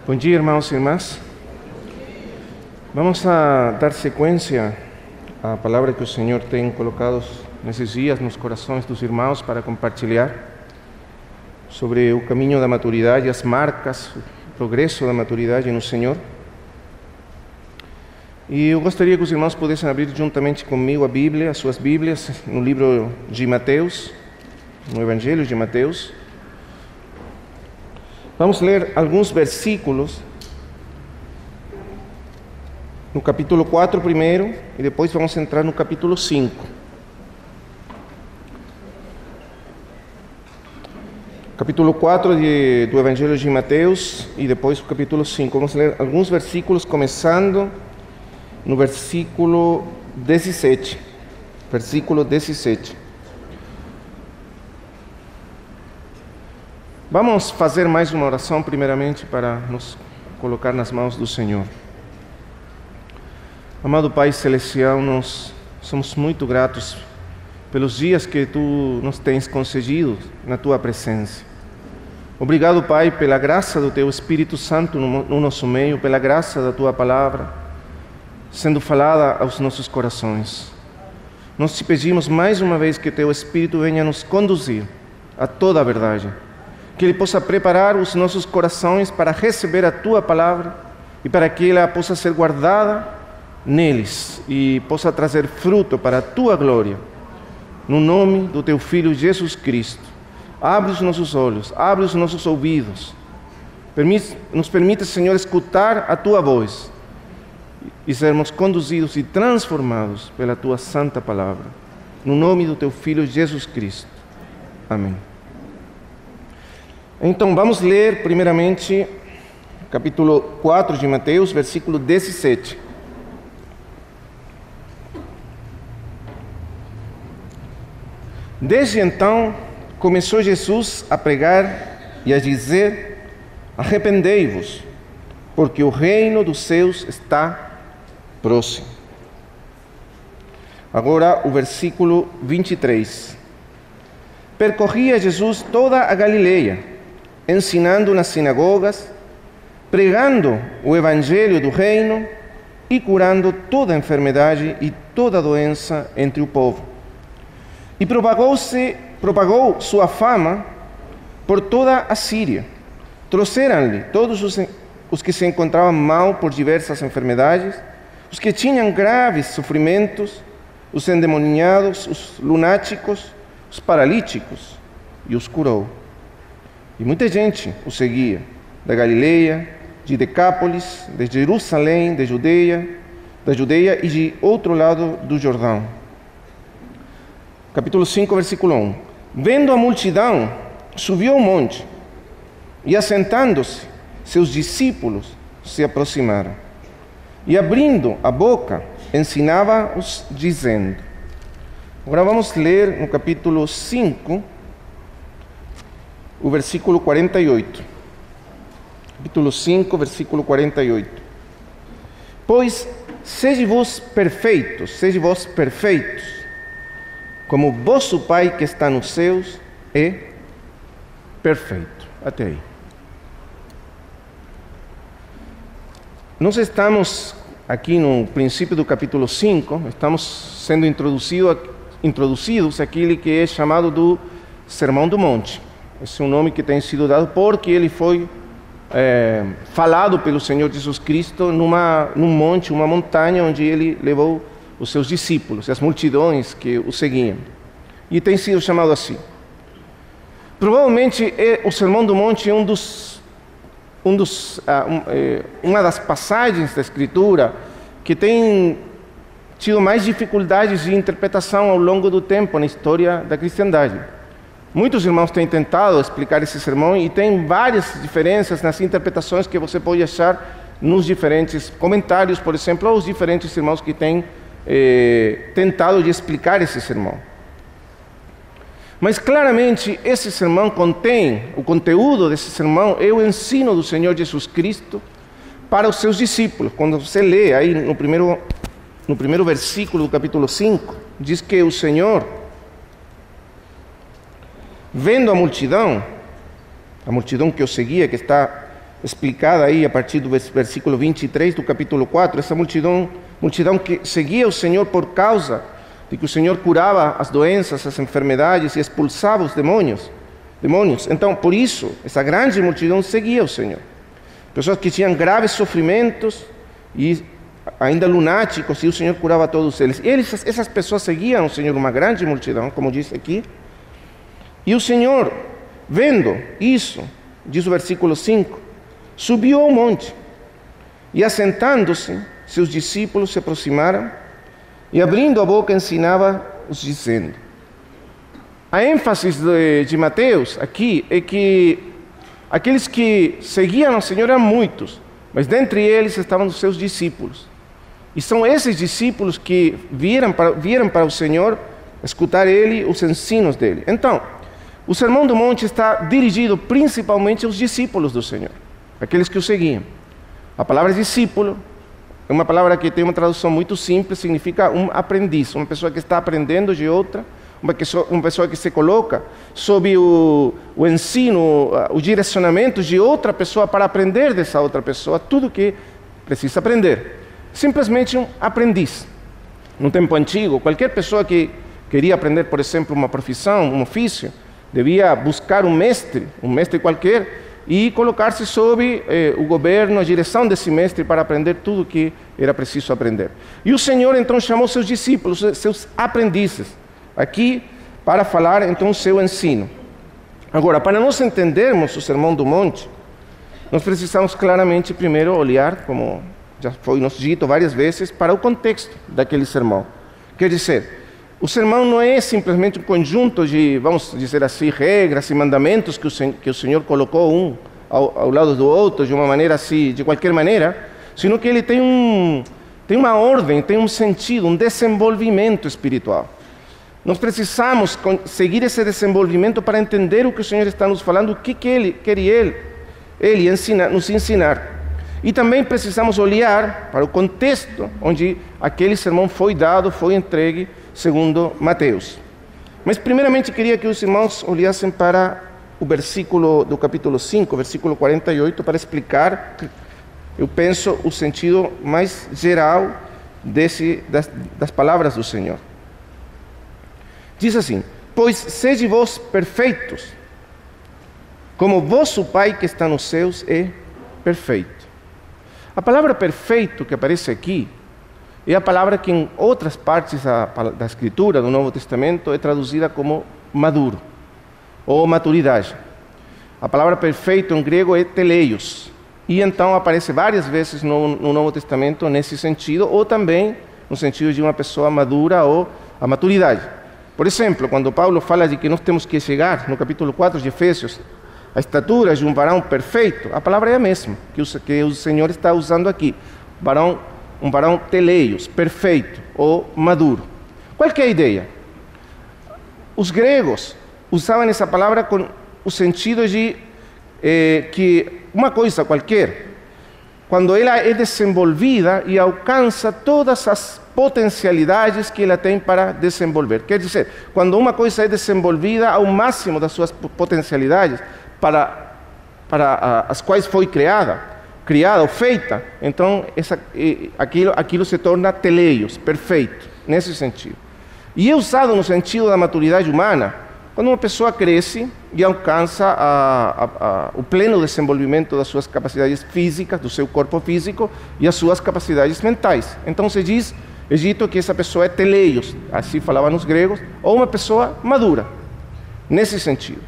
Bom dia, irmãos e irmãs. Vamos a dar sequência à palavra que o Senhor tem colocado nesses dias nos corações dos irmãos para compartilhar sobre o caminho da maturidade, as marcas, o progresso da maturidade no Senhor. E eu gostaria que os irmãos pudessem abrir juntamente comigo a Bíblia, as suas Bíblias, no livro de Mateus, no Evangelho de Mateus. Vamos ler alguns versículos no capítulo 4 primeiro e depois vamos entrar no capítulo 5. Capítulo 4 do Evangelho de Mateus e depois o capítulo 5. Vamos ler alguns versículos começando no versículo 17. Versículo 17. Vamos fazer mais uma oração primeiramente para nos colocar nas mãos do Senhor. Amado Pai Celestial, nós somos muito gratos pelos dias que Tu nos tens concedido na Tua presença. Obrigado, Pai, pela graça do Teu Espírito Santo no nosso meio, pela graça da Tua Palavra sendo falada aos nossos corações. Nós Te pedimos mais uma vez que Teu Espírito venha nos conduzir a toda a verdade, que Ele possa preparar os nossos corações para receber a Tua Palavra e para que ela possa ser guardada neles e possa trazer fruto para a Tua glória. No nome do Teu Filho Jesus Cristo, abre os nossos olhos, abre os nossos ouvidos, nos permite, Senhor, escutar a Tua voz e sermos conduzidos e transformados pela Tua Santa Palavra. No nome do Teu Filho Jesus Cristo. Amém. Então, vamos ler primeiramente capítulo 4 de Mateus, versículo 17. Desde então, começou Jesus a pregar e a dizer: arrependei-vos, porque o reino dos céus está próximo. Agora o versículo 23. Percorria Jesus toda a Galileia, ensinando nas sinagogas, pregando o evangelho do reino e curando toda enfermidade e toda doença entre o povo. E propagou sua fama por toda a Síria. Trouxeram-lhe todos os que se encontravam mal por diversas enfermidades, os que tinham graves sofrimentos, os endemoniados, os lunáticos, os paralíticos, e os curou. E muita gente o seguia, da Galileia, de Decápolis, de Jerusalém, da Judeia e de outro lado do Jordão. Capítulo 5, versículo 1. Vendo a multidão, subiu ao monte, e assentando-se, seus discípulos se aproximaram. E abrindo a boca, ensinava-os, dizendo. Agora vamos ler no capítulo 5, o versículo 48. Capítulo 5, versículo 48. Pois sede vós perfeitos, como vosso Pai que está nos céus é perfeito. Até aí. Nós estamos aqui no princípio do capítulo 5, estamos sendo introduzidos àquele que é chamado do Sermão do Monte. Esse é um nome que tem sido dado porque ele foi falado pelo Senhor Jesus Cristo num monte, uma montanha, onde ele levou os seus discípulos, as multidões que o seguiam. E tem sido chamado assim. Provavelmente o Sermão do Monte é uma das passagens da Escritura que tem tido mais dificuldades de interpretação ao longo do tempo na história da cristandade. Muitos irmãos têm tentado explicar esse sermão e tem várias diferenças nas interpretações que você pode achar nos diferentes comentários, por exemplo, ou os diferentes irmãos que têm tentado de explicar esse sermão. Mas claramente esse sermão o conteúdo desse sermão é o ensino do Senhor Jesus Cristo para os seus discípulos. Quando você lê aí no primeiro versículo do capítulo 5, diz que o Senhor, vendo a multidão que o seguia, que está explicada aí a partir do versículo 23 do capítulo 4, essa multidão que seguia o Senhor por causa de que o Senhor curava as doenças, as enfermidades e expulsava os demônios. Então, por isso, essa grande multidão seguia o Senhor. Pessoas que tinham graves sofrimentos e ainda lunáticos, e o Senhor curava todos eles. E essas pessoas seguiam o Senhor, uma grande multidão, como diz aqui. E o Senhor, vendo isso, diz o versículo 5, subiu ao monte, e assentando-se, seus discípulos se aproximaram, e abrindo a boca ensinava-os dizendo. A ênfase de Mateus aqui é que aqueles que seguiam ao Senhor eram muitos, mas dentre eles estavam os seus discípulos. E são esses discípulos que vieram para o Senhor escutar Ele, os ensinos dele. Então, o Sermão do Monte está dirigido principalmente aos discípulos do Senhor, aqueles que o seguiam. A palavra discípulo é uma palavra que tem uma tradução muito simples, significa um aprendiz, uma pessoa que está aprendendo de outra, uma pessoa que se coloca sob o ensino, o direcionamento de outra pessoa para aprender dessa outra pessoa tudo que precisa aprender. Simplesmente um aprendiz. No tempo antigo, qualquer pessoa que queria aprender, por exemplo, uma profissão, um ofício, devia buscar um mestre qualquer, e colocar-se sob o governo, a direção desse mestre para aprender tudo o que era preciso aprender. E o Senhor então chamou seus discípulos, seus aprendizes, aqui para falar então o seu ensino. Agora, para nós entendermos o Sermão do Monte, nós precisamos claramente primeiro olhar, como já foi nos dito várias vezes, para o contexto daquele sermão. Quer dizer, o sermão não é simplesmente um conjunto de, vamos dizer assim, regras e mandamentos que o Senhor colocou um ao lado do outro, de uma maneira assim, de qualquer maneira, sino que ele tem uma ordem, tem um sentido, um desenvolvimento espiritual. Nós precisamos seguir esse desenvolvimento para entender o que o Senhor está nos falando, o que Ele queria nos ensinar. E também precisamos olhar para o contexto onde aquele sermão foi dado, foi entregue, segundo Mateus. Mas primeiramente queria que os irmãos olhassem para o versículo do capítulo 5, versículo 48, para explicar, eu penso, o sentido mais geral das palavras do Senhor. Diz assim: pois sede vós perfeitos, como vosso Pai que está nos céus é perfeito. A palavra perfeito que aparece aqui é a palavra que em outras partes da Escritura, do Novo Testamento, é traduzida como maduro, ou maturidade. A palavra perfeito em grego é teleios, e então aparece várias vezes no Novo Testamento nesse sentido, ou também no sentido de uma pessoa madura ou a maturidade. Por exemplo, quando Paulo fala de que nós temos que chegar, no capítulo 4 de Efésios, a estatura de um varão perfeito, a palavra é a mesma que o Senhor está usando aqui. Um varão teleios, perfeito ou maduro. Qual que é a ideia? Os gregos usavam essa palavra com o sentido de que uma coisa qualquer, quando ela é desenvolvida e alcança todas as potencialidades que ela tem para desenvolver. Quer dizer, quando uma coisa é desenvolvida ao máximo das suas potencialidades, para as quais foi criada ou feita, então aquilo se torna teleios, perfeito, nesse sentido. E é usado no sentido da maturidade humana, quando uma pessoa cresce e alcança o pleno desenvolvimento das suas capacidades físicas, do seu corpo físico e as suas capacidades mentais. Então se diz, é dito que essa pessoa é teleios, assim falavam os gregos, ou uma pessoa madura, nesse sentido.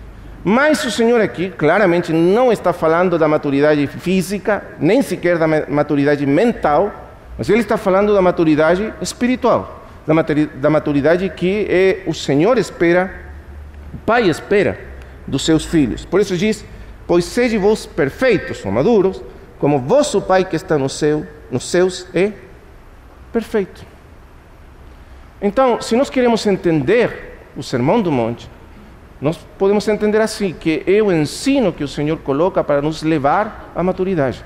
Mas o Senhor aqui claramente não está falando da maturidade física, nem sequer da maturidade mental, mas Ele está falando da maturidade espiritual, da maturidade que o Senhor espera, o Pai espera dos seus filhos. Por isso diz, pois sede vós perfeitos ou maduros, como vosso Pai que está nos céus é perfeito. Então, se nós queremos entender o Sermão do Monte, nós podemos entender assim, que é o ensino que o Senhor coloca para nos levar à maturidade.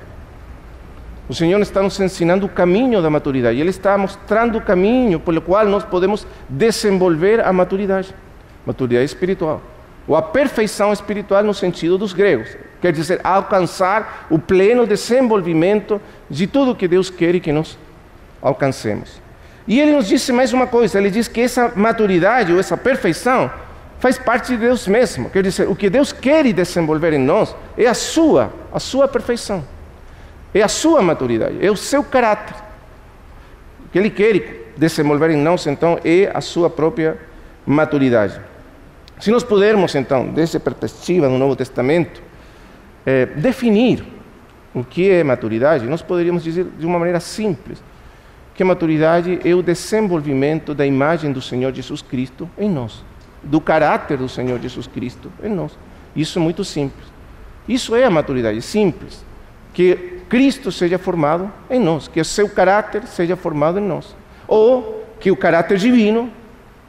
O Senhor está nos ensinando o caminho da maturidade. Ele está mostrando o caminho pelo qual nós podemos desenvolver a maturidade espiritual. ou a perfeição espiritual no sentido dos gregos. Quer dizer, alcançar o pleno desenvolvimento de tudo que Deus quer que nós alcancemos. E ele nos disse mais uma coisa, ele diz que essa maturidade ou essa perfeição faz parte de Deus mesmo. Quer dizer, o que Deus quer desenvolver em nós é a sua perfeição. É a sua maturidade, é o seu caráter. O que Ele quer desenvolver em nós, então, é a sua própria maturidade. Se nós pudermos, então, dessa perspectiva do Novo Testamento, definir o que é maturidade, nós poderíamos dizer de uma maneira simples, que a maturidade é o desenvolvimento da imagem do Senhor Jesus Cristo em nós, do caráter do Senhor Jesus Cristo em nós. Isso é muito simples. Isso é a maturidade, simples. Que Cristo seja formado em nós, que o seu caráter seja formado em nós. Ou que o caráter divino,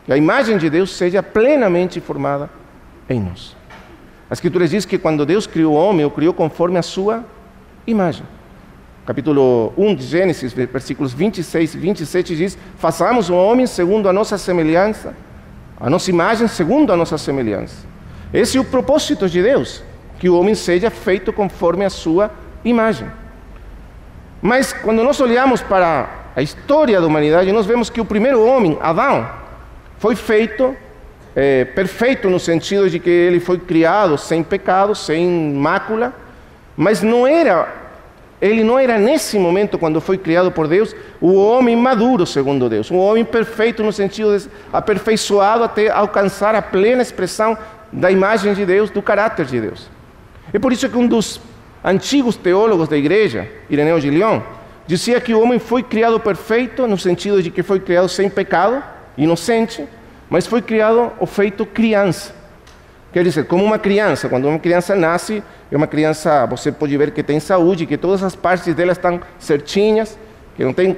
que a imagem de Deus seja plenamente formada em nós. A Escritura diz que quando Deus criou o homem, o criou conforme a sua imagem. Capítulo 1 de Gênesis, versículos 26 e 27 diz: façamos o homem segundo a nossa semelhança, a nossa imagem segundo a nossa semelhança. Esse é o propósito de Deus, que o homem seja feito conforme a sua imagem. Mas quando nós olhamos para a história da humanidade, nós vemos que o primeiro homem, Adão, foi feito perfeito no sentido de que ele foi criado sem pecado, sem mácula, mas ele não era nesse momento, quando foi criado por Deus, o homem maduro segundo Deus, o homem perfeito no sentido de aperfeiçoado até alcançar a plena expressão da imagem de Deus, do caráter de Deus. É por isso que um dos antigos teólogos da igreja, Ireneu de Lyon, dizia que o homem foi criado perfeito no sentido de que foi criado sem pecado, inocente, mas foi criado ou feito criança. Quer dizer, como uma criança, quando uma criança nasce, é uma criança, você pode ver que tem saúde, que todas as partes dela estão certinhas, que não tem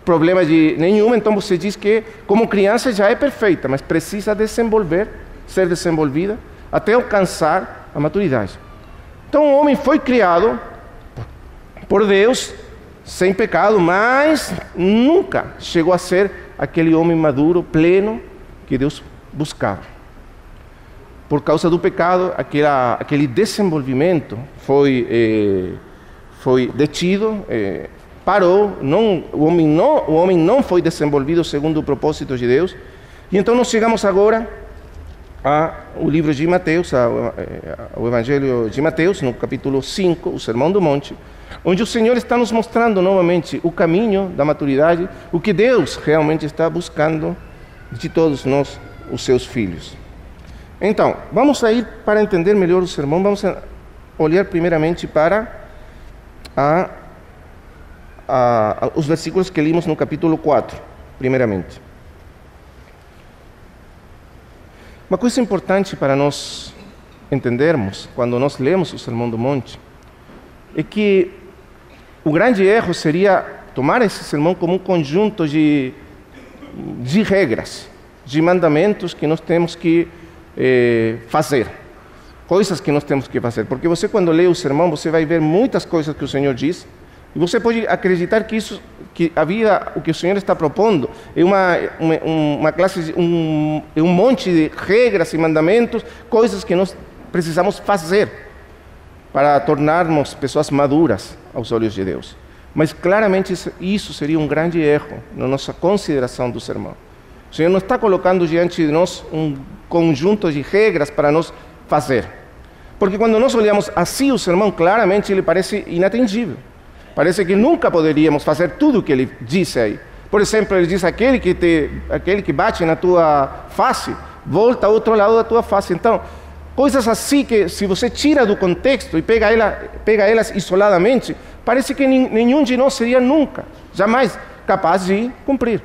problema nenhum, então você diz que como criança já é perfeita, mas precisa ser desenvolvida até alcançar a maturidade. Então o homem foi criado por Deus sem pecado, mas nunca chegou a ser aquele homem maduro, pleno, que Deus buscava. Por causa do pecado, aquele desenvolvimento foi detido, parou, o homem não foi desenvolvido segundo o propósito de Deus. E então nós chegamos agora ao livro de Mateus, ao Evangelho de Mateus, no capítulo 5, o Sermão do Monte, onde o Senhor está nos mostrando novamente o caminho da maturidade, o que Deus realmente está buscando de todos nós, os seus filhos. Então, vamos a ir para entender melhor o sermão, vamos a olhar primeiramente para os versículos que lemos no capítulo 4, primeiramente. Uma coisa importante para nós entendermos, quando nós lemos o Sermão do Monte, é que o grande erro seria tomar esse sermão como um conjunto de regras, de mandamentos que nós temos que fazer, coisas que nós temos que fazer, porque você, quando lê o sermão, você vai ver muitas coisas que o Senhor diz, e você pode acreditar que a vida, o que o Senhor está propondo, é uma classe, é um monte de regras e mandamentos, coisas que nós precisamos fazer para tornarmos pessoas maduras aos olhos de Deus. Mas claramente isso seria um grande erro na nossa consideração do sermão. O Senhor não está colocando diante de nós um conjunto de regras para nós fazer. Porque quando nós olhamos assim o sermão, claramente ele parece inatingível. Parece que nunca poderíamos fazer tudo o que ele disse aí. Por exemplo, ele diz: aquele que bate na tua face, volta ao outro lado da tua face. Então, coisas assim que, se você tira do contexto e pega elas isoladamente, parece que nenhum de nós seria nunca, jamais capaz de cumprir.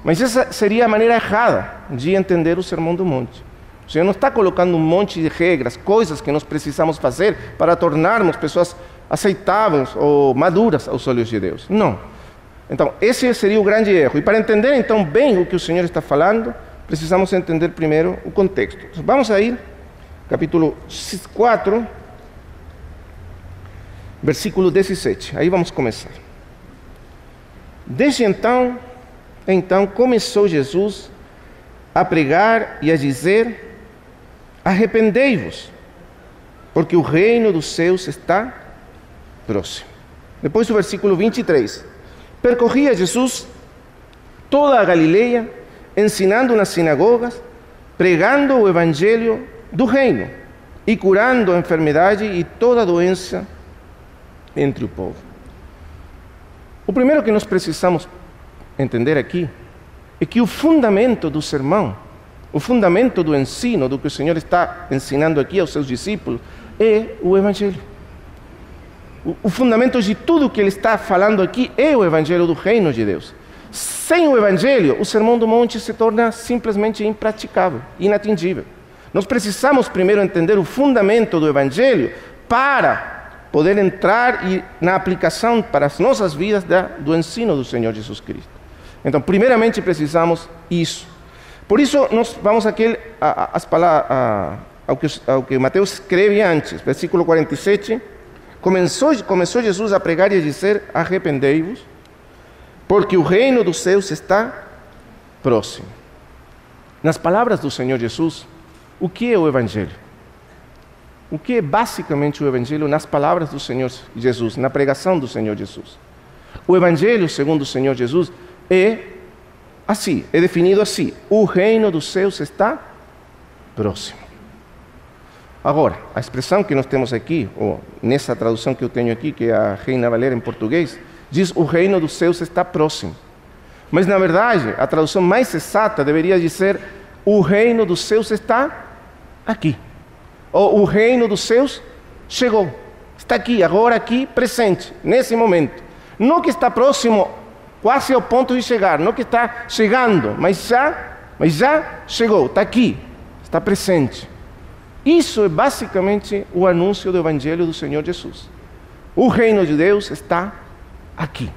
Mas essa seria a maneira errada de entender o Sermão do Monte. O Senhor não está colocando um monte de regras, coisas que nós precisamos fazer para tornarmos pessoas aceitáveis ou maduras aos olhos de Deus. Não. Então, esse seria o grande erro. E para entender, então, bem o que o Senhor está falando, precisamos entender primeiro o contexto. Então, vamos a ir, capítulo 4, versículo 17. Aí vamos começar. Desde então começou Jesus a pregar e a dizer: arrependei-vos, porque o reino dos céus está próximo. Depois o versículo 23. Percorria Jesus toda a Galileia, ensinando nas sinagogas, pregando o evangelho do reino e curando a enfermidade e toda doença entre o povo. O primeiro que nós precisamos entender aqui é que o fundamento do sermão, o fundamento do ensino, do que o Senhor está ensinando aqui aos seus discípulos, é o evangelho. O fundamento de tudo que ele está falando aqui é o evangelho do reino de Deus. Sem o evangelho, o Sermão do Monte se torna simplesmente impraticável, inatingível. Nós precisamos primeiro entender o fundamento do evangelho para poder entrar na aplicação para as nossas vidas do ensino do Senhor Jesus Cristo. Então, primeiramente precisamos isso. Por isso, nós vamos aqui ao que Mateus escreve antes, versículo 47. Começou Jesus a pregar e a dizer: arrependei-vos, porque o reino dos céus está próximo. Nas palavras do Senhor Jesus, o que é o Evangelho? O que é basicamente o Evangelho nas palavras do Senhor Jesus, na pregação do Senhor Jesus? O Evangelho, segundo o Senhor Jesus, é definido assim: o reino dos céus está próximo. Agora, a expressão que nós temos aqui, ou nessa tradução que eu tenho aqui, que é a Reina Valera em português, diz: o reino dos céus está próximo. Mas, na verdade, a tradução mais exata deveria dizer: o reino dos céus está aqui. Ou o reino dos céus chegou. Está aqui, agora aqui, presente, nesse momento. Não que está próximo, quase ao ponto de chegar, não que está chegando, mas já chegou, está aqui, está presente. Isso é basicamente o anúncio do Evangelho do Senhor Jesus. O reino de Deus está aqui.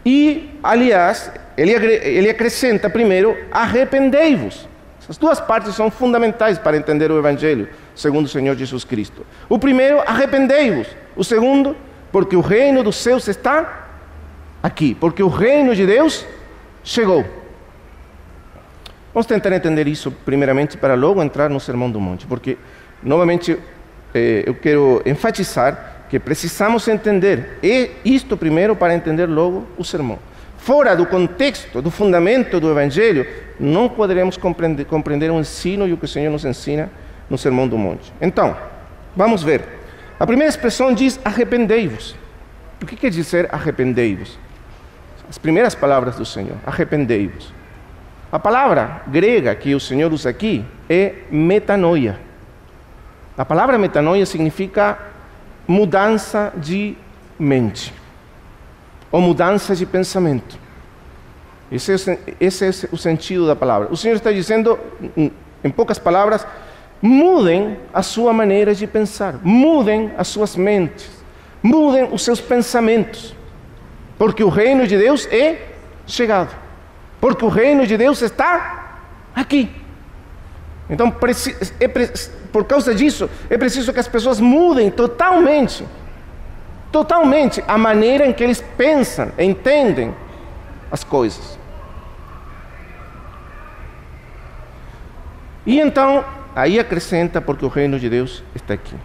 E, aliás, ele acrescenta primeiro: arrependei-vos. Essas duas partes são fundamentais para entender o Evangelho, segundo o Senhor Jesus Cristo. O primeiro, arrependei-vos. O segundo, porque o reino dos céus está aqui. Porque o reino de Deus chegou. Vamos tentar entender isso primeiramente para logo entrar no Sermão do Monte. Porque, novamente, eu quero enfatizar que precisamos entender isto primeiro para entender logo o sermão. Fora do contexto, do fundamento do Evangelho, não poderemos compreender o ensino e o que o Senhor nos ensina no Sermão do Monte. Então, vamos ver. A primeira expressão diz: arrependei-vos. O que quer dizer arrependei-vos? As primeiras palavras do Senhor: arrependei-vos. A palavra grega que o Senhor usa aqui é metanoia. A palavra metanoia significa mudança de mente, ou mudança de pensamento. Esse é o sentido da palavra. O Senhor está dizendo, em poucas palavras: mudem a sua maneira de pensar, mudem as suas mentes, mudem os seus pensamentos, porque o reino de Deus é chegado, porque o reino de Deus está aqui. Então, por causa disso, é preciso que as pessoas mudem totalmente a maneira em que eles pensam, entendem as coisas. E então, aí acrescenta: porque o reino de Deus está aqui.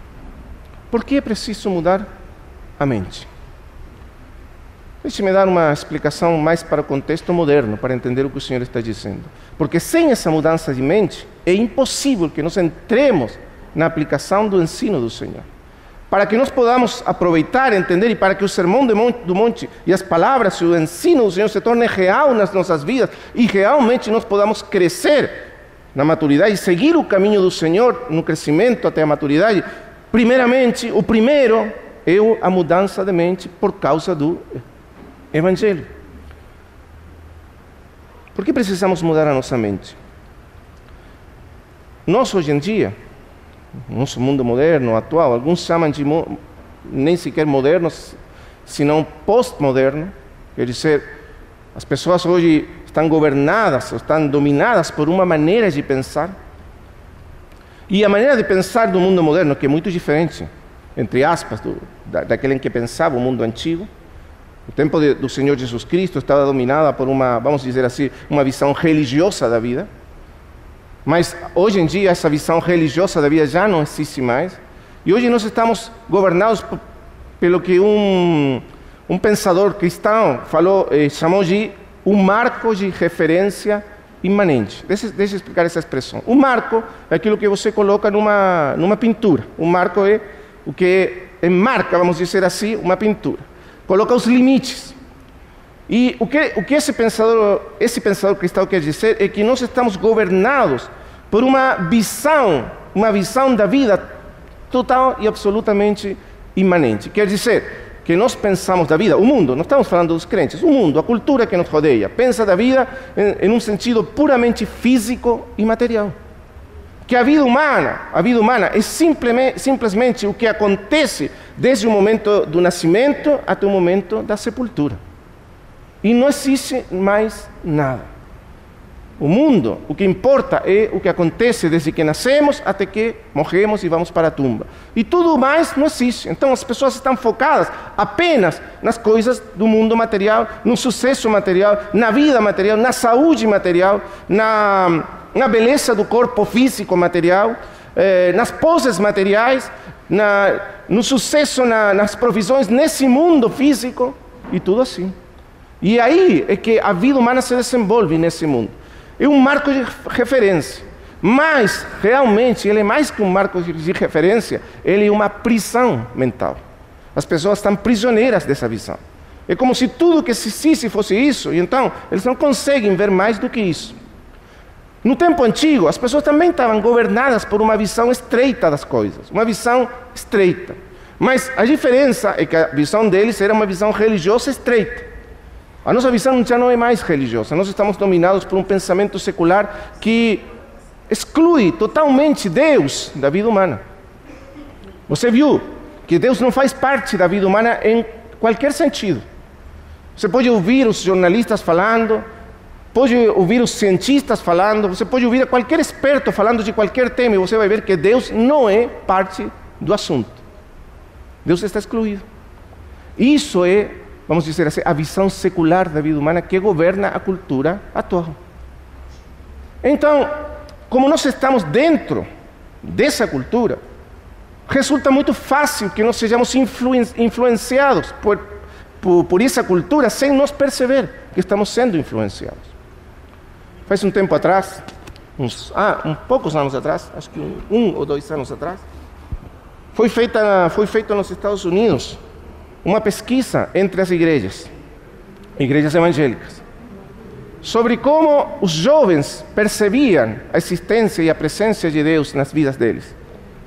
Por que é preciso mudar a mente? Deixe-me dar uma explicação mais para o contexto moderno, para entender o que o Senhor está dizendo. Porque sem essa mudança de mente, é impossível que nós entremos na aplicação do ensino do Senhor. Para que nós podamos aproveitar, entender, e para que o Sermão do Monte e as palavras e o ensino do Senhor se tornem real nas nossas vidas, e realmente nós podamos crescer na maturidade e seguir o caminho do Senhor no crescimento até a maturidade, primeiramente, o primeiro é a mudança de mente por causa do Evangelho. Por que precisamos mudar a nossa mente? Nós, hoje em dia, no nosso mundo moderno, atual, alguns chamam de nem sequer moderno, senão pós-moderno. Quer dizer, as pessoas hoje estão governadas, estão dominadas por uma maneira de pensar. E a maneira de pensar do mundo moderno, que é muito diferente, entre aspas, daquele em que pensava o mundo antigo. O tempo do Senhor Jesus Cristo estava dominada por uma, vamos dizer assim, uma visão religiosa da vida. Mas hoje em dia essa visão religiosa da vida já não existe mais. E hoje nós estamos governados pelo que um pensador cristão chamou de um marco de referência imanente. Deixa eu explicar essa expressão. O marco é aquilo que você coloca numa pintura. O marco é o que enmarca, vamos dizer assim, uma pintura. Coloca os limites. E o que esse pensador cristão quer dizer é que nós estamos governados por uma visão da vida total e absolutamente imanente. Quer dizer que nós pensamos da vida, o mundo, não estamos falando dos crentes, o mundo, a cultura que nos rodeia, pensa da vida em um sentido puramente físico e material. Que a vida humana é simplesmente o que acontece desde o momento do nascimento até o momento da sepultura. E não existe mais nada. O mundo, o que importa é o que acontece desde que nascemos até que morremos e vamos para a tumba. E tudo mais não existe. Então as pessoas estão focadas apenas nas coisas do mundo material, no sucesso material, na vida material, na saúde material, na beleza do corpo físico material, nas poses materiais, no sucesso nas provisões nesse mundo físico e tudo assim. E aí é que a vida humana se desenvolve nesse mundo. É um marco de referência, mas realmente ele é mais que um marco de referência, ele é uma prisão mental. As pessoas estão prisioneiras dessa visão. É como se tudo que existisse fosse isso, e então eles não conseguem ver mais do que isso. No tempo antigo, as pessoas também estavam governadas por uma visão estreita das coisas, uma visão estreita. Mas a diferença é que a visão deles era uma visão religiosa estreita. A nossa visão já não é mais religiosa. Nós estamos dominados por um pensamento secular que exclui totalmente Deus da vida humana. Você viu que Deus não faz parte da vida humana em qualquer sentido. Você pode ouvir os jornalistas falando, pode ouvir os cientistas falando, você pode ouvir a qualquer experto falando de qualquer tema e você vai ver que Deus não é parte do assunto. Deus está excluído. Isso é, vamos dizer assim, a visão secular da vida humana que governa a cultura atual. Então, como nós estamos dentro dessa cultura, resulta muito fácil que nós sejamos influenciados por essa cultura sem nós perceber que estamos sendo influenciados. Faz um tempo atrás, poucos anos atrás, acho que 1 ou 2 anos atrás, foi feita nos Estados Unidos uma pesquisa entre as igrejas evangélicas, sobre como os jovens percebiam a existência e a presença de Deus nas vidas deles.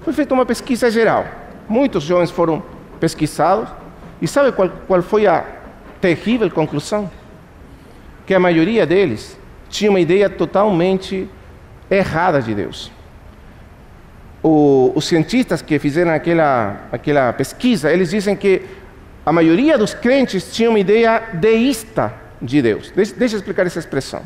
Foi feita uma pesquisa geral. Muitos jovens foram pesquisados. E sabe qual foi a terrível conclusão? Que a maioria deles tinha uma ideia totalmente errada de Deus. Os cientistas que fizeram aquela pesquisa, eles dizem que a maioria dos crentes tinha uma ideia deísta de Deus. Deixa eu explicar essa expressão.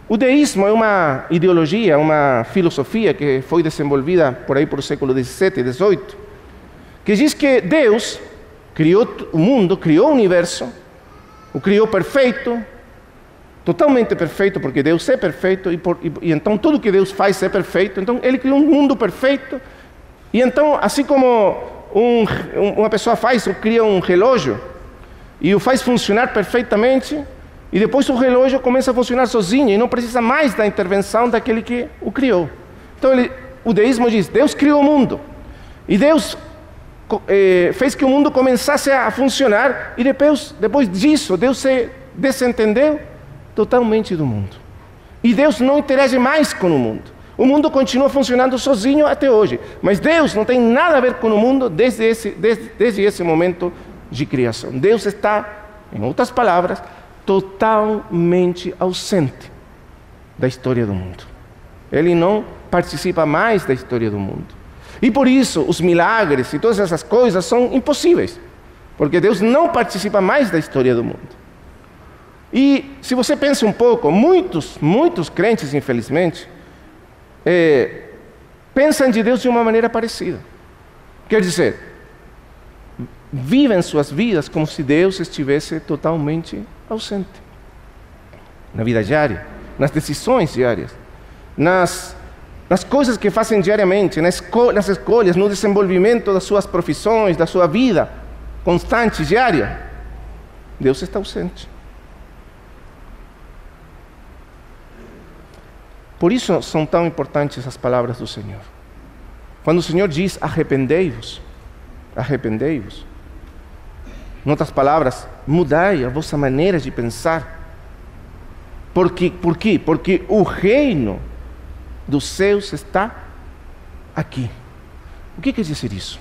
O deísmo é uma ideologia, uma filosofia que foi desenvolvida por aí por o século XVII e XVIII, que diz que Deus criou o mundo, criou o universo, o criou perfeito, totalmente perfeito, porque Deus é perfeito, e então tudo que Deus faz é perfeito. Então Ele criou um mundo perfeito, e então, assim como uma pessoa cria um relógio, e o faz funcionar perfeitamente, e depois o relógio começa a funcionar sozinho, e não precisa mais da intervenção daquele que o criou. Então o deísmo diz, Deus criou o mundo, e Deus fez que o mundo começasse a funcionar, e depois disso, Deus se desentendeu totalmente do mundo. E Deus não interage mais com o mundo. O mundo continua funcionando sozinho até hoje, mas Deus não tem nada a ver com o mundo desde esse momento de criação. Deus está, em outras palavras, totalmente ausente da história do mundo. Ele não participa mais da história do mundo. E por isso, os milagres e todas essas coisas são impossíveis, porque Deus não participa mais da história do mundo. E se você pensa um pouco, muitos crentes, infelizmente, pensam de Deus de uma maneira parecida. Quer dizer, vivem suas vidas como se Deus estivesse totalmente ausente. Na vida diária, nas decisões diárias. nas coisas que fazem diariamente, nas escolhas, no desenvolvimento das suas profissões, da sua vida constante, diária, Deus está ausente. Por isso são tão importantes as palavras do Senhor. Quando o Senhor diz: arrependei-vos, arrependei-vos. Em outras palavras, mudai a vossa maneira de pensar. Por quê? Porque o reino dos céus está aqui. O que quer dizer isso?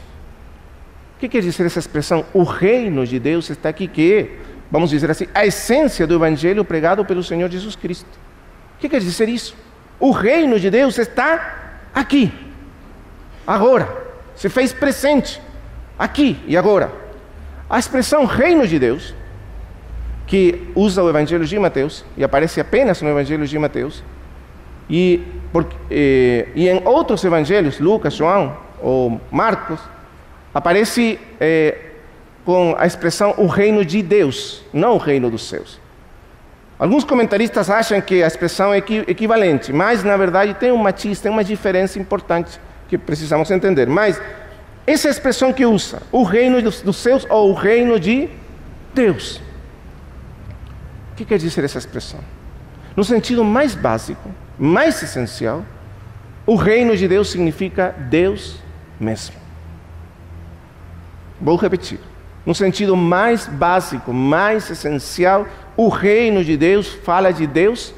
O que quer dizer essa expressão? O reino de Deus está aqui, que é, vamos dizer assim, a essência do Evangelho pregado pelo Senhor Jesus Cristo. O que quer dizer isso? O reino de Deus está aqui, agora, se fez presente, aqui e agora. A expressão reino de Deus, que usa o Evangelho de Mateus, e aparece apenas no Evangelho de Mateus, e em outros evangelhos, Lucas, João ou Marcos, aparece com a expressão o reino de Deus, não o reino dos céus. Alguns comentaristas acham que a expressão é equivalente, mas na verdade tem um matiz, tem uma diferença importante que precisamos entender. Mas essa expressão que usa, o reino dos céus ou o reino de Deus, o que quer dizer essa expressão? No sentido mais básico, mais essencial, o reino de Deus significa Deus mesmo. Vou repetir. No sentido mais básico, mais essencial, o reino de Deus fala de Deus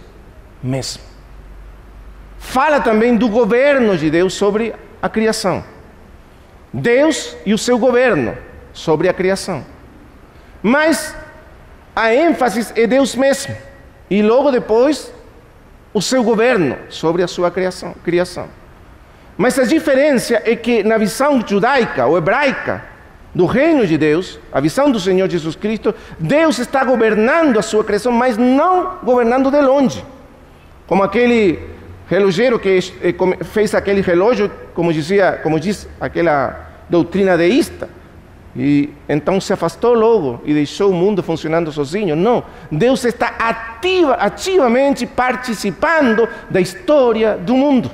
mesmo. Fala também do governo de Deus sobre a criação. Deus e o seu governo sobre a criação. Mas a ênfase é Deus mesmo. E logo depois, o seu governo sobre a sua criação. Mas a diferença é que na visão judaica ou hebraica do reino de Deus, a visão do Senhor Jesus Cristo, Deus está governando a sua criação, mas não governando de longe. Como aquele relojeiro que fez aquele relógio, como diz aquela doutrina deísta, e então se afastou logo e deixou o mundo funcionando sozinho. Não, Deus está ativamente participando da história do mundo.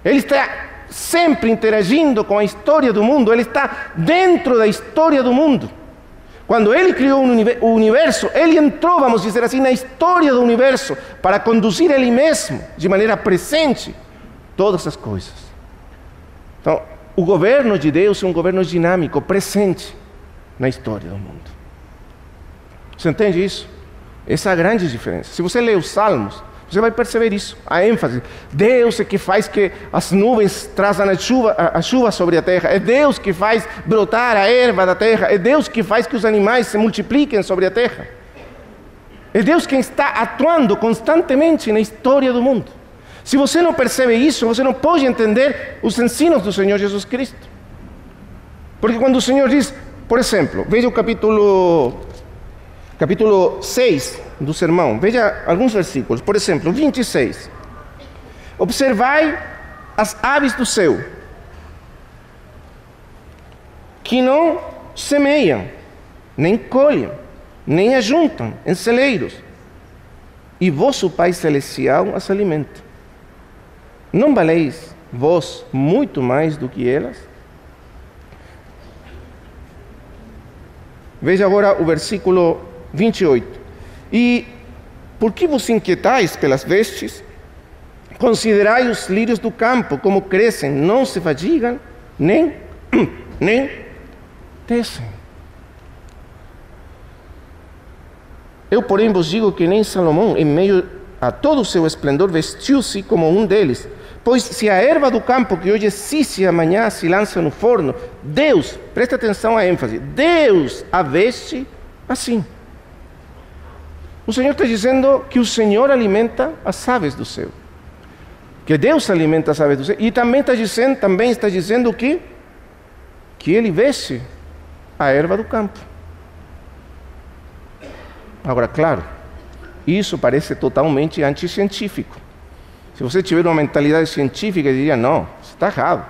Ele está sempre interagindo com a história do mundo, Ele está dentro da história do mundo. Quando Ele criou o universo, Ele entrou, vamos dizer assim, na história do universo, para conduzir Ele mesmo, de maneira presente, todas as coisas. Então, o governo de Deus é um governo dinâmico, presente na história do mundo. Você entende isso? Essa é a grande diferença. Se você ler os Salmos, você vai perceber isso, a ênfase. Deus é que faz que as nuvens trazam a chuva sobre a terra. É Deus que faz brotar a erva da terra. É Deus que faz que os animais se multipliquem sobre a terra. É Deus quem está atuando constantemente na história do mundo. Se você não percebe isso, você não pode entender os ensinos do Senhor Jesus Cristo. Porque quando o Senhor diz, por exemplo, veja o capítulo 6 do sermão, veja alguns versículos, por exemplo, 26. Observai as aves do céu, que não semeiam, nem colhem, nem ajuntam em celeiros, e vosso Pai Celestial as alimenta. Não valeis vós muito mais do que elas? Veja agora o versículo 28. E por que vos inquietais pelas vestes? Considerai os lírios do campo, como crescem, não se fatigam, nem tecem. Eu, porém, vos digo que nem Salomão, em meio a todo o seu esplendor, vestiu-se como um deles. Pois se a erva do campo, que hoje existe e amanhã se lança no forno, Deus, presta atenção à ênfase, Deus a veste assim. O Senhor está dizendo que o Senhor alimenta as aves do céu. Que Deus alimenta as aves do céu. E também está dizendo que Ele veste a erva do campo. Agora, claro, isso parece totalmente anticientífico. Se você tiver uma mentalidade científica, diria, não, você está errado.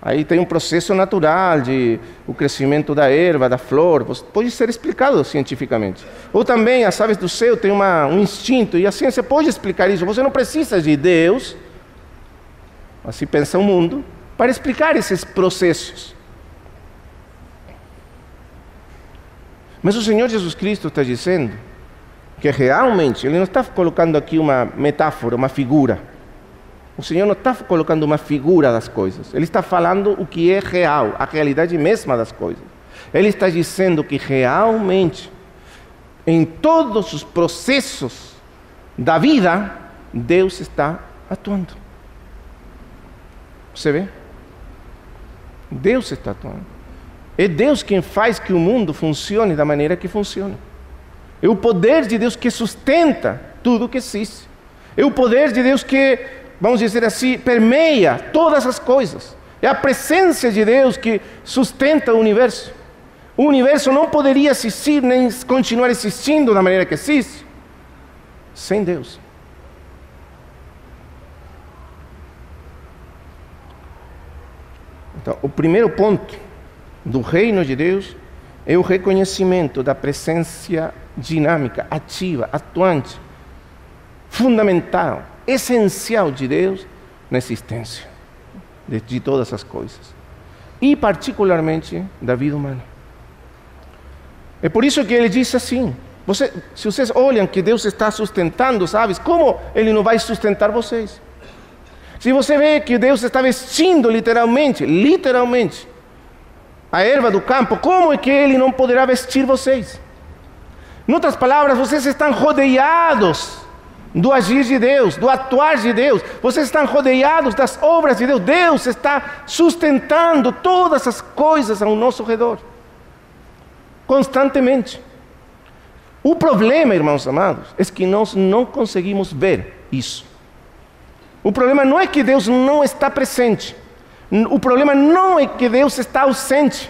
Aí tem um processo natural de o crescimento da erva, da flor, pode ser explicado cientificamente. Ou também as aves do céu têm um instinto, e a ciência pode explicar isso. Você não precisa de Deus, assim pensa o mundo, para explicar esses processos. Mas o Senhor Jesus Cristo está dizendo que realmente, Ele não está colocando aqui uma metáfora, uma figura. O Senhor não está colocando uma figura das coisas. Ele está falando o que é real, a realidade mesma das coisas. Ele está dizendo que realmente, em todos os processos da vida, Deus está atuando. Você vê? Deus está atuando. É Deus quem faz que o mundo funcione da maneira que funciona. É o poder de Deus que sustenta tudo que existe. É o poder de Deus que, vamos dizer assim, permeia todas as coisas. É a presença de Deus que sustenta o universo. O universo não poderia existir nem continuar existindo da maneira que existe sem Deus. Então, o primeiro ponto do reino de Deus é o reconhecimento da presença dinâmica, ativa, atuante, fundamental, essencial de Deus na existência de todas as coisas, e particularmente da vida humana. É por isso que ele diz assim, se vocês olham que Deus está sustentando, sabes, como Ele não vai sustentar vocês? Se você vê que Deus está vestindo literalmente, a erva do campo, como é que Ele não poderá vestir vocês? Em outras palavras, vocês estão rodeados do agir de Deus, do atuar de Deus. Vocês estão rodeados das obras de Deus. Deus está sustentando todas as coisas ao nosso redor, constantemente. O problema, irmãos amados, é que nós não conseguimos ver isso. O problema não é que Deus não está presente. O problema não é que Deus está ausente.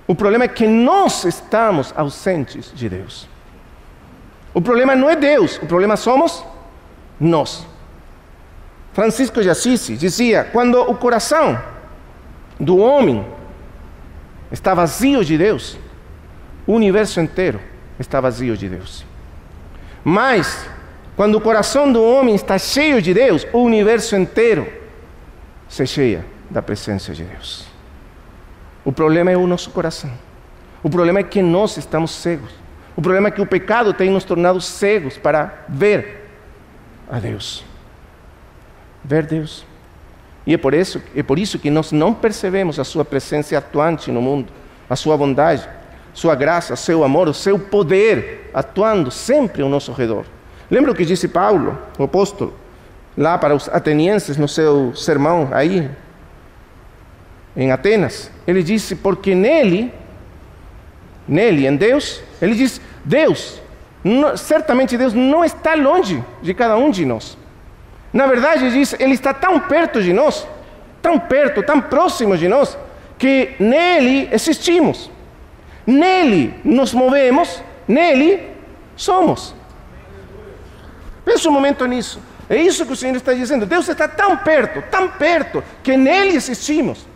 O problema é que nós estamos ausentes de Deus. O problema não é Deus, o problema somos nós. Francisco de Assis dizia: quando o coração do homem está vazio de Deus, o universo inteiro está vazio de Deus. Mas, quando o coração do homem está cheio de Deus, o universo inteiro se cheia da presença de Deus. O problema é o nosso coração. O problema é que nós estamos cegos. O problema é que o pecado tem nos tornado cegos para ver a Deus. Ver Deus. E é por isso que nós não percebemos a sua presença atuante no mundo, a sua bondade, sua graça, seu amor, o seu poder atuando sempre ao nosso redor. Lembra o que disse Paulo, o apóstolo, lá para os atenienses no seu sermão aí em Atenas? Ele disse: porque nele, em Deus, ele diz, certamente Deus não está longe de cada um de nós. Na verdade, ele diz, Ele está tão perto de nós, tão perto, tão próximo de nós, que nele existimos, nele nos movemos, nele somos. Pensa um momento nisso. É isso que o Senhor está dizendo. Deus está tão perto, que nele existimos,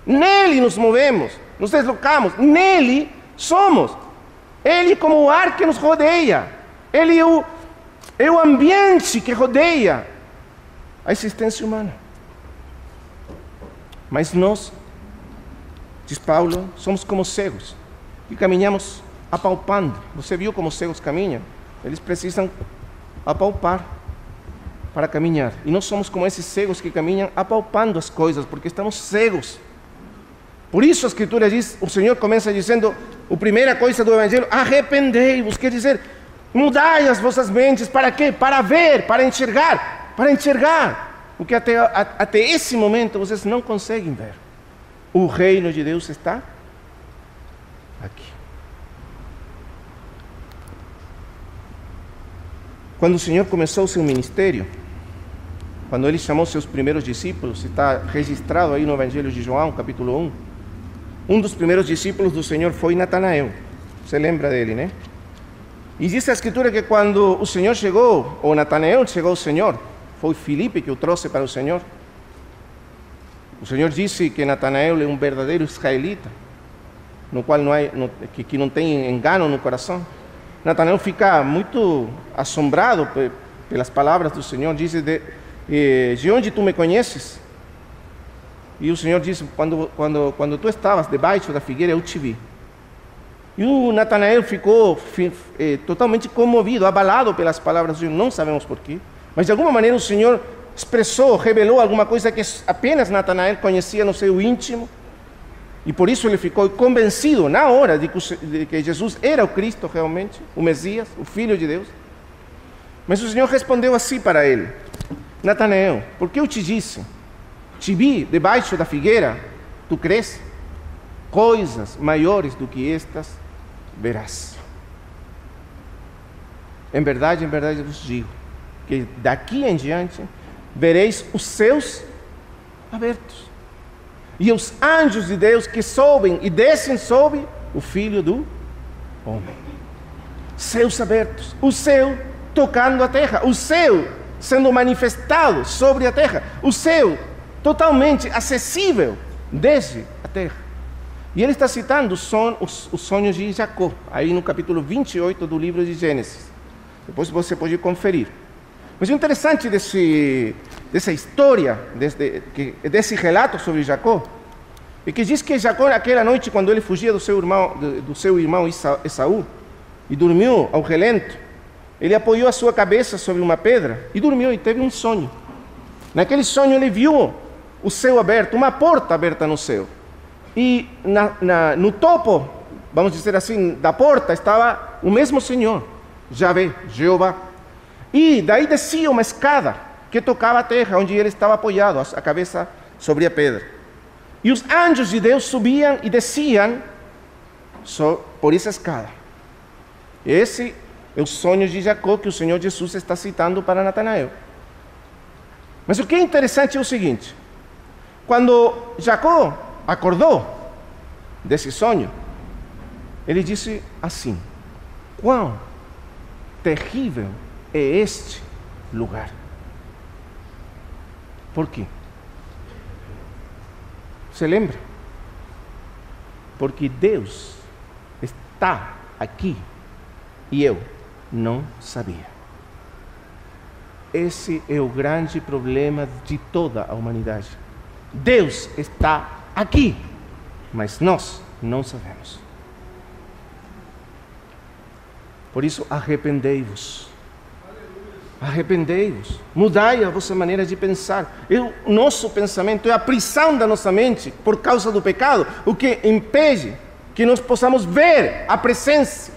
nele nos movemos, nos deslocamos, nele somos. Ele como o ar que nos rodeia, Ele é o ambiente que rodeia a existência humana. Mas nós, diz Paulo, somos como cegos, que caminhamos apalpando. Você viu como os cegos caminham? Eles precisam apalpar para caminhar. E nós somos como esses cegos que caminham apalpando as coisas, porque estamos cegos. Por isso a Escritura diz, o Senhor começa dizendo, a primeira coisa do Evangelho: arrependei-vos, quer dizer, mudai as vossas mentes. Para quê? Para ver, para enxergar o que até esse momento vocês não conseguem ver. O reino de Deus está aqui. Quando o Senhor começou o seu ministério, quando Ele chamou seus primeiros discípulos, está registrado aí no Evangelho de João, capítulo 1, um dos primeiros discípulos do Senhor foi Natanael. Você lembra dele, né? E diz a Escritura que quando o Senhor chegou, ou Natanael chegou ao Senhor, foi Filipe que o trouxe para o Senhor. O Senhor disse que Natanael é um verdadeiro israelita, no qual que não tem engano no coração. Natanael fica muito assombrado pelas palavras do Senhor. Disse, de onde tu me conheces? E o Senhor disse, quando tu estavas debaixo da figueira, eu te vi. E o Natanael ficou totalmente comovido, abalado pelas palavras do Senhor. Não sabemos porquê, mas de alguma maneira o Senhor expressou, revelou alguma coisa que apenas Natanael conhecia no seu íntimo. E por isso ele ficou convencido na hora de que Jesus era o Cristo realmente, o Messias, o Filho de Deus. Mas o Senhor respondeu assim para ele: Natanael, porque eu te disse, te vi debaixo da figueira, tu crês? Coisas maiores do que estas verás. Em verdade vos digo, que daqui em diante vereis os céus abertos, e os anjos de Deus que sobem e descem sobre o Filho do Homem. Céus abertos, o céu tocando a terra, o céu sendo manifestado sobre a terra, o céu totalmente acessível desde a terra. E ele está citando os sonhos de Jacó, aí no capítulo 28 do livro de Gênesis. Depois você pode conferir. Mas o interessante dessa história, desse relato sobre Jacó, é que diz que Jacó, naquela noite, quando ele fugia do seu irmão Esaú, e dormiu ao relento, ele apoiou a sua cabeça sobre uma pedra, e dormiu, e teve um sonho. Naquele sonho ele viu o céu aberto, uma porta aberta no céu. E no topo, vamos dizer assim, da porta, estava o mesmo Senhor, Yahvé, Jeová. E daí descia uma escada que tocava a terra, onde ele estava apoiado, a cabeça sobre a pedra. E os anjos de Deus subiam e desciam por essa escada. Esse é o sonho de Jacó que o Senhor Jesus está citando para Natanael. Mas o que é interessante é o seguinte: quando Jacó acordou desse sonho, ele disse assim: quão terrível é este lugar. Por quê? Você lembra? Porque Deus está aqui e eu não sabia. Esse é o grande problema de toda a humanidade. Deus está aqui, mas nós não sabemos. Por isso, arrependei-vos. Arrependei-vos. Mudai a vossa maneira de pensar. O nosso pensamento é a prisão da nossa mente por causa do pecado, o que impede que nós possamos ver a presença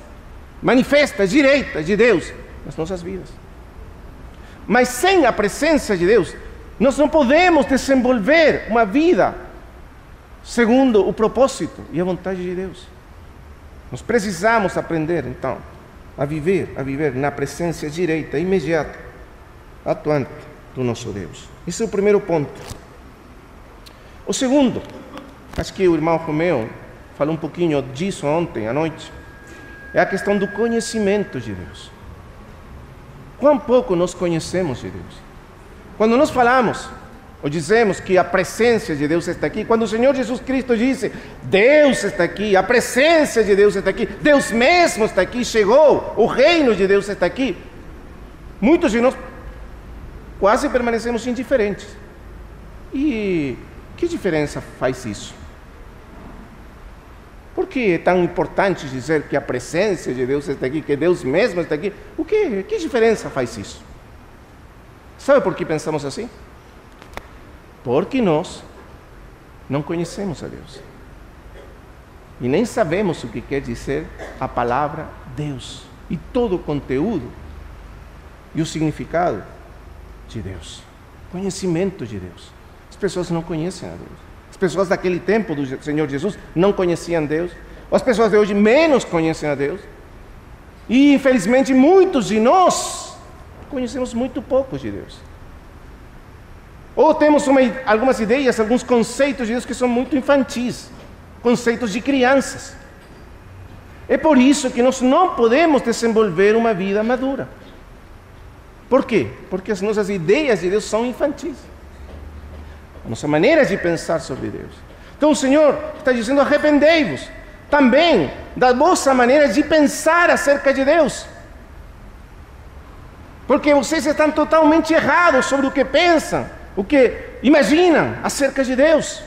manifesta, direita de Deus nas nossas vidas. Mas sem a presença de Deus, nós não podemos desenvolver uma vida segundo o propósito e a vontade de Deus. Nós precisamos aprender, então, a viver na presença direita, imediata, atuante do nosso Deus. Esse é o primeiro ponto. O segundo, acho que o irmão Romeu falou um pouquinho disso ontem à noite, é a questão do conhecimento de Deus. Quão pouco nós conhecemos de Deus. Quando nós falamos ou dizemos que a presença de Deus está aqui, quando o Senhor Jesus Cristo disse, Deus está aqui, a presença de Deus está aqui, Deus mesmo está aqui, chegou, o reino de Deus está aqui, muitos de nós quase permanecemos indiferentes. E que diferença faz isso? Por que é tão importante dizer que a presença de Deus está aqui, que Deus mesmo está aqui? Que diferença faz isso? Sabe por que pensamos assim? Porque nós não conhecemos a Deus. E nem sabemos o que quer dizer a palavra Deus. E todo o conteúdo e o significado de Deus. Conhecimento de Deus. As pessoas não conhecem a Deus. As pessoas daquele tempo do Senhor Jesus não conheciam Deus. As pessoas de hoje menos conhecem a Deus. E infelizmente muitos de nós conhecemos muito pouco de Deus. Ou temos algumas ideias, alguns conceitos de Deus que são muito infantis, conceitos de crianças. É por isso que nós não podemos desenvolver uma vida madura. Por quê? Porque as nossas ideias de Deus são infantis. nossa maneira de pensar sobre Deus. Então o Senhor está dizendo: arrependei-vos também da vossa maneira de pensar acerca de Deus. Porque vocês estão totalmente errados sobre o que pensam, o que imaginam acerca de Deus.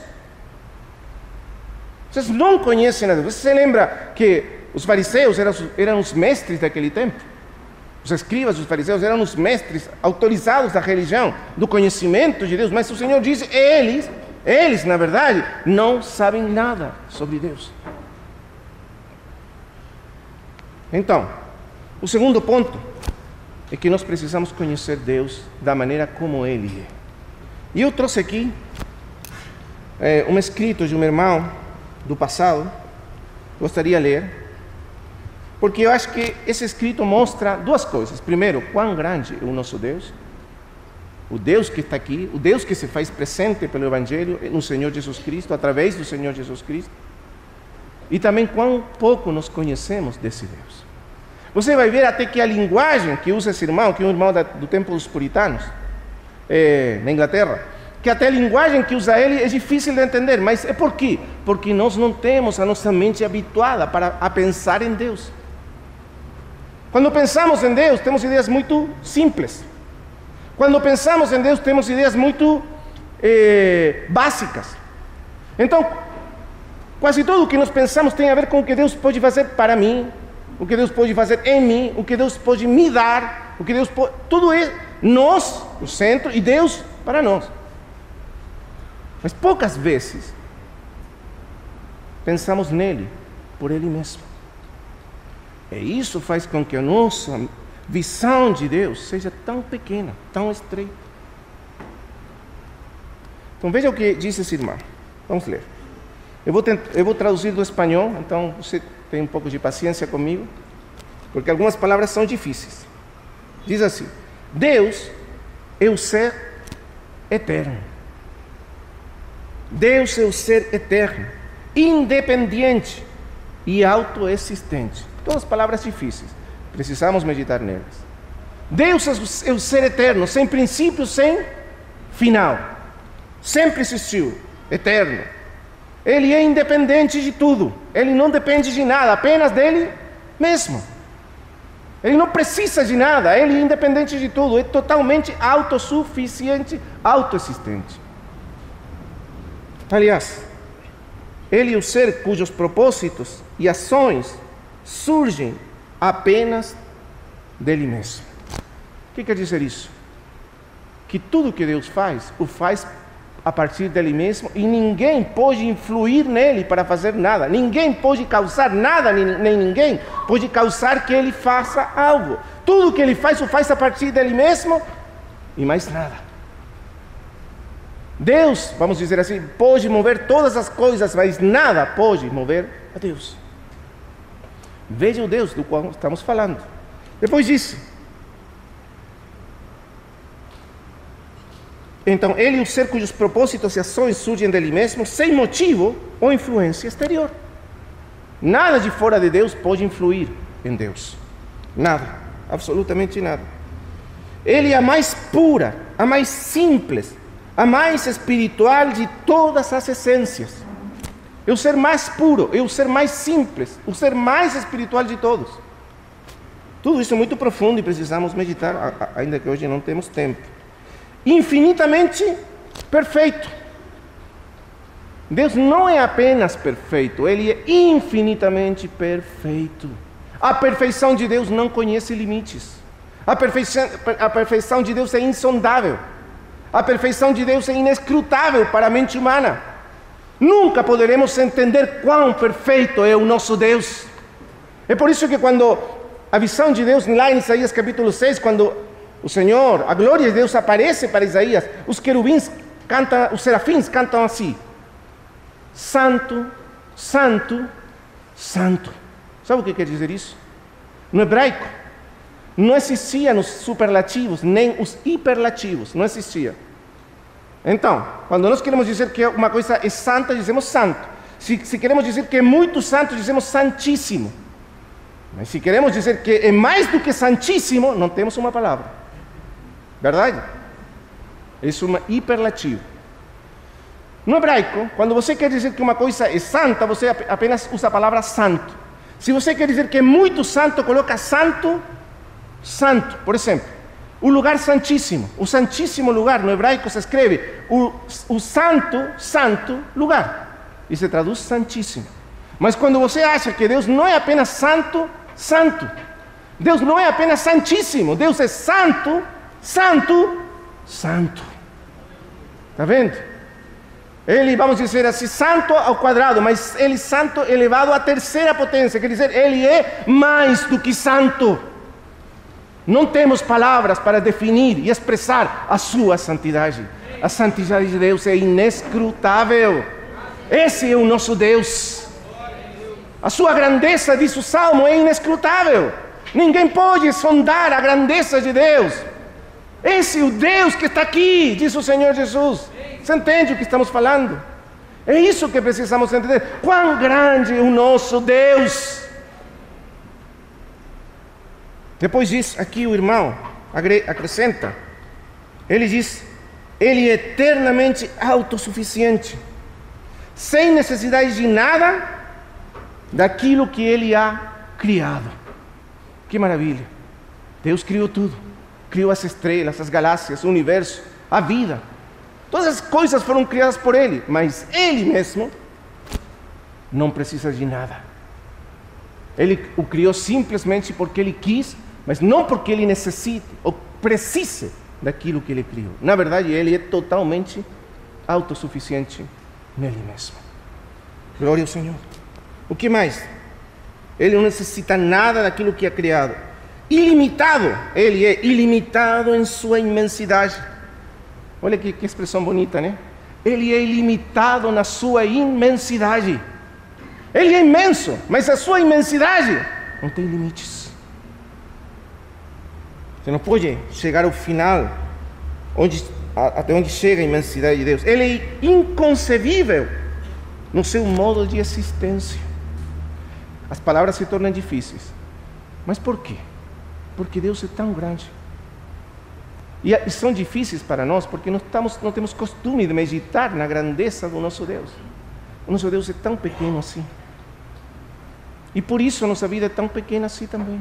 Vocês não conhecem a Deus. Você se lembra que os fariseus eram os mestres daquele tempo? Os escribas dos fariseus eram os mestres autorizados da religião, do conhecimento de Deus. Mas o Senhor diz: eles, na verdade, não sabem nada sobre Deus. Então, o segundo ponto é que nós precisamos conhecer Deus da maneira como Ele é. E eu trouxe aqui um escrito de um irmão do passado, gostaria de ler, porque eu acho que esse escrito mostra duas coisas. Primeiro, quão grande é o nosso Deus, o Deus que está aqui, o Deus que se faz presente pelo Evangelho no Senhor Jesus Cristo, através do Senhor Jesus Cristo, e também quão pouco nós conhecemos desse Deus. Você vai ver até que a linguagem que usa esse irmão, que é um irmão do tempo dos puritanos, na Inglaterra, que até a linguagem que usa ele é difícil de entender. Mas é por quê? Porque nós não temos a nossa mente habituada a pensar em Deus. Quando pensamos em Deus, temos ideias muito simples. Quando pensamos em Deus, temos ideias muito básicas. Então, quase tudo o que nós pensamos tem a ver com o que Deus pode fazer para mim, o que Deus pode fazer em mim, o que Deus pode me dar, o que Deus pode... Tudo é nós, o centro, e Deus para nós. Mas poucas vezes pensamos nele, por ele mesmo. E isso faz com que a nossa visão de Deus seja tão pequena, tão estreita. Então veja o que diz esse irmão. Vamos ler. Eu vou traduzir do espanhol, então você tem um pouco de paciência comigo, porque algumas palavras são difíceis. Diz assim: Deus é o ser eterno. Deus é o ser eterno, independente e autoexistente. Todas palavras difíceis, precisamos meditar nelas. Deus é o ser eterno, sem princípio, sem final. Sempre existiu, eterno. Ele é independente de tudo. Ele não depende de nada, apenas dele mesmo. Ele não precisa de nada, ele é independente de tudo. É totalmente autossuficiente, autoexistente. Aliás, ele é o ser cujos propósitos e ações surgem apenas dele mesmo. O que quer dizer isso? Que tudo que Deus faz, o faz a partir dele mesmo, e ninguém pode influir nele para fazer nada. Ninguém pode causar nada, nem ninguém pode causar que ele faça algo. Tudo que ele faz, o faz a partir dele mesmo e mais nada. Deus, vamos dizer assim, pode mover todas as coisas, mas nada pode mover a Deus. Veja o Deus do qual estamos falando. Depois disso, então, ele é o ser cujos propósitos e ações surgem dele mesmo, sem motivo ou influência exterior. Nada de fora de Deus pode influir em Deus. Nada, absolutamente nada. Ele é a mais pura, a mais simples, a mais espiritual de todas as essências. É o ser mais puro, é o ser mais simples, o ser mais espiritual de todos. Tudo isso é muito profundo e precisamos meditar, ainda que hoje não temos tempo. Infinitamente perfeito. Deus não é apenas perfeito, ele é infinitamente perfeito. A perfeição de Deus não conhece limites. A perfeição de Deus é insondável. A perfeição de Deus é inescrutável para a mente humana. Nunca poderemos entender quão perfeito é o nosso Deus. É por isso que quando a visão de Deus, lá em Isaías capítulo 6, quando o Senhor, a glória de Deus aparece para Isaías, os querubins cantam, os serafins cantam assim: Santo, Santo, Santo. Sabe o que quer dizer isso? No hebraico, não existiam os superlativos, nem os hiperlativos, não existia. Então, quando nós queremos dizer que uma coisa é santa, dizemos santo. Se queremos dizer que é muito santo, dizemos santíssimo. Mas se queremos dizer que é mais do que santíssimo, não temos uma palavra. Verdade? Isso é um hiperlativo. No hebraico, quando você quer dizer que uma coisa é santa, você apenas usa a palavra santo. Se você quer dizer que é muito santo, coloca santo, santo. Por exemplo, o lugar santíssimo. O santíssimo lugar, no hebraico se escreve o santo, santo lugar. E se traduz santíssimo. Mas quando você acha que Deus não é apenas santo, santo. Deus não é apenas santíssimo. Deus é santo, santo, santo. Está vendo? Ele, vamos dizer assim, santo ao quadrado, mas ele santo elevado à terceira potência. Quer dizer, ele é mais do que santo. Não temos palavras para definir e expressar a sua santidade. A santidade de Deus é inescrutável. Esse é o nosso Deus. A sua grandeza, diz o Salmo, é inescrutável. Ninguém pode sondar a grandeza de Deus. Esse é o Deus que está aqui, diz o Senhor Jesus. Você entende o que estamos falando? É isso que precisamos entender. Quão grande é o nosso Deus. Depois diz aqui o irmão, acrescenta. Ele diz, ele é eternamente autossuficiente, sem necessidade de nada daquilo que ele ha criado. Que maravilha. Deus criou tudo. Criou as estrelas, as galáxias, o universo, a vida. Todas as coisas foram criadas por Ele, mas Ele mesmo não precisa de nada. Ele o criou simplesmente porque Ele quis, mas não porque Ele necessite ou precise daquilo que Ele criou. Na verdade, Ele é totalmente autossuficiente nele mesmo. Glória ao Senhor. O que mais? Ele não necessita nada daquilo que é criado. Ilimitado. Ele é ilimitado em sua imensidade. Olha que expressão bonita, né? Ele é ilimitado na sua imensidade. Ele é imenso, mas a sua imensidade não tem limites. Você não pode chegar ao final, até onde chega a imensidade de Deus. Ele é inconcebível no seu modo de existência. As palavras se tornam difíceis. Mas por quê? Porque Deus é tão grande. E são difíceis para nós porque não temos costume de meditar na grandeza do nosso Deus. O nosso Deus é tão pequeno assim. E por isso a nossa vida é tão pequena assim também.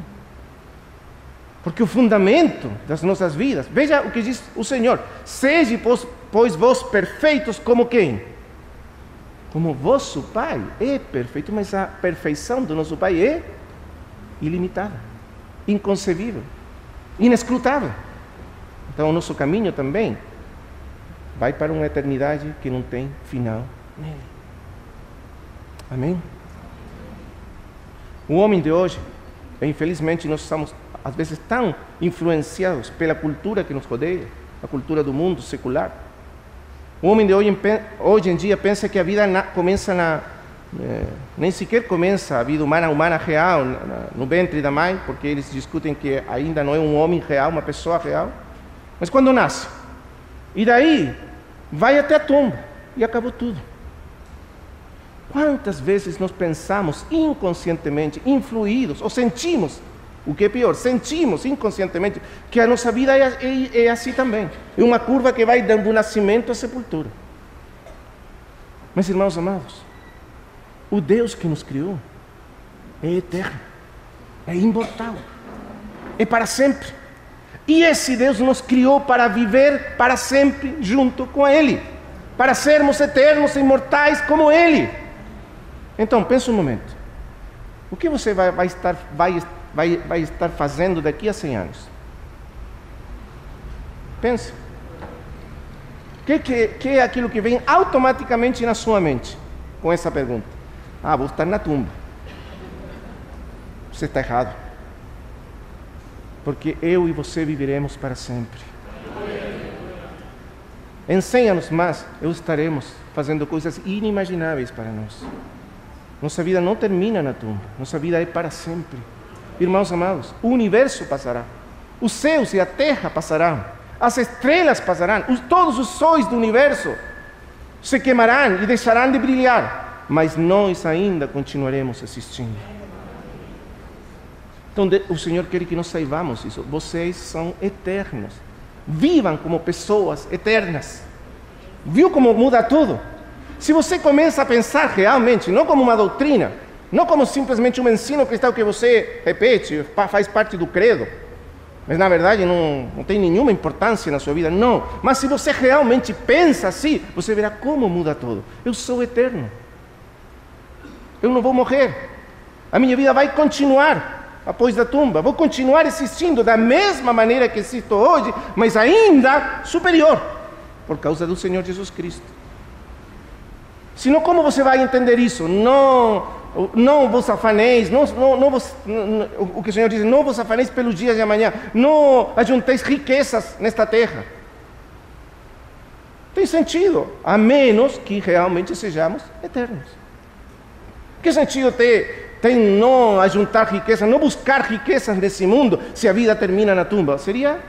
Porque o fundamento das nossas vidas, veja o que diz o Senhor: sede, pois vós perfeitos como quem? Como vosso Pai é perfeito, mas a perfeição do nosso Pai é ilimitada, inconcebível, inescrutável. Então o nosso caminho também vai para uma eternidade que não tem final nele. Amém? O homem de hoje, infelizmente nós estamos às vezes tão influenciados pela cultura que nos rodeia, a cultura do mundo secular. O homem de hoje em dia pensa que a vida começa nem sequer começa a vida humana real no ventre da mãe, porque eles discutem que ainda não é um homem real, uma pessoa real. Mas quando nasce, e daí vai até a tumba e acabou tudo. Quantas vezes nós pensamos inconscientemente, influídos, ou sentimos, o que é pior, sentimos inconscientemente que a nossa vida é assim também. É uma curva que vai dando nascimento à sepultura. Mas, irmãos amados, o Deus que nos criou é eterno, é imortal, é para sempre. E esse Deus nos criou para viver para sempre junto com Ele, para sermos eternos e imortais como Ele. Então, pensa um momento. O que você vai estar fazendo daqui a 100 anos? Pensa. O que é aquilo que vem automaticamente na sua mente com essa pergunta? Vou estar na tumba. Você está errado. Porque eu e você viveremos para sempre. Em 100 anos mais, estaremos fazendo coisas inimagináveis para nós. Nossa vida não termina na tumba. Nossa vida é para sempre. Irmãos amados, o universo passará. Os céus e a terra passarão. As estrelas passarão. Todos os sóis do universo se queimarão e deixarão de brilhar. Mas nós ainda continuaremos existindo. Então o Senhor quer que nós saibamos isso. Vocês são eternos. Vivam como pessoas eternas. Viu como muda tudo? Se você começa a pensar realmente, não como uma doutrina, não como simplesmente um ensino cristão que você repete, faz parte do credo, mas na verdade não tem nenhuma importância na sua vida, não. Mas se você realmente pensa assim, você verá como muda tudo. Eu sou eterno. Eu não vou morrer. A minha vida vai continuar após da tumba. Vou continuar existindo da mesma maneira que existo hoje, mas ainda superior, por causa do Senhor Jesus Cristo. Senão, como você vai entender isso? Não vos afaneis, o que o Senhor diz, não vos afaneis pelos dias de amanhã, não ajunteis riquezas nesta terra. Tem sentido, a menos que realmente sejamos eternos. Que sentido tem não ajuntar riquezas, não buscar riquezas nesse mundo, se a vida termina na tumba? Seria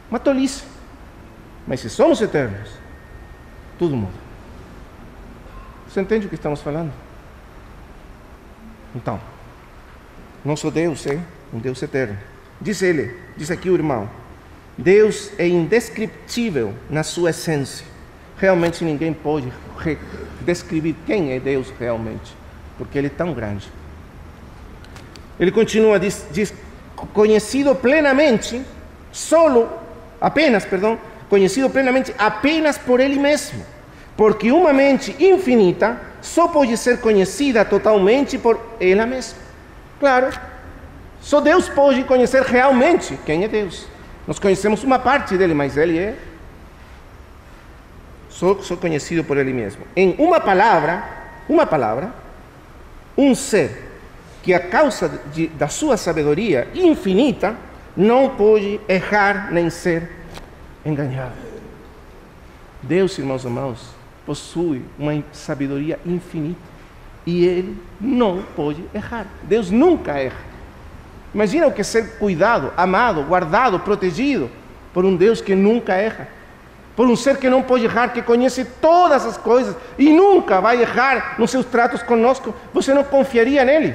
uma tolice. Mas se somos eternos, tudo muda. Você entende o que estamos falando? Então, nosso Deus é um Deus eterno. Diz aqui o irmão, Deus é indescritível na sua essência. Realmente ninguém pode descrever quem é Deus realmente, porque Ele é tão grande. Ele continua, diz conhecido plenamente, conhecido plenamente apenas por Ele mesmo, porque uma mente infinita só pode ser conhecida totalmente por ela mesma. Claro, só Deus pode conhecer realmente quem é Deus. Nós conhecemos uma parte dele, mas Ele é só conhecido por Ele mesmo. Em uma palavra, um ser que a causa da sua sabedoria infinita não pode errar nem ser enganado. Deus, irmãos, possui uma sabedoria infinita e Ele não pode errar. Deus nunca erra. Imagina o que é ser cuidado, amado, guardado, protegido por um Deus que nunca erra, por um ser que não pode errar, que conhece todas as coisas e nunca vai errar nos seus tratos conosco. Você não confiaria nele?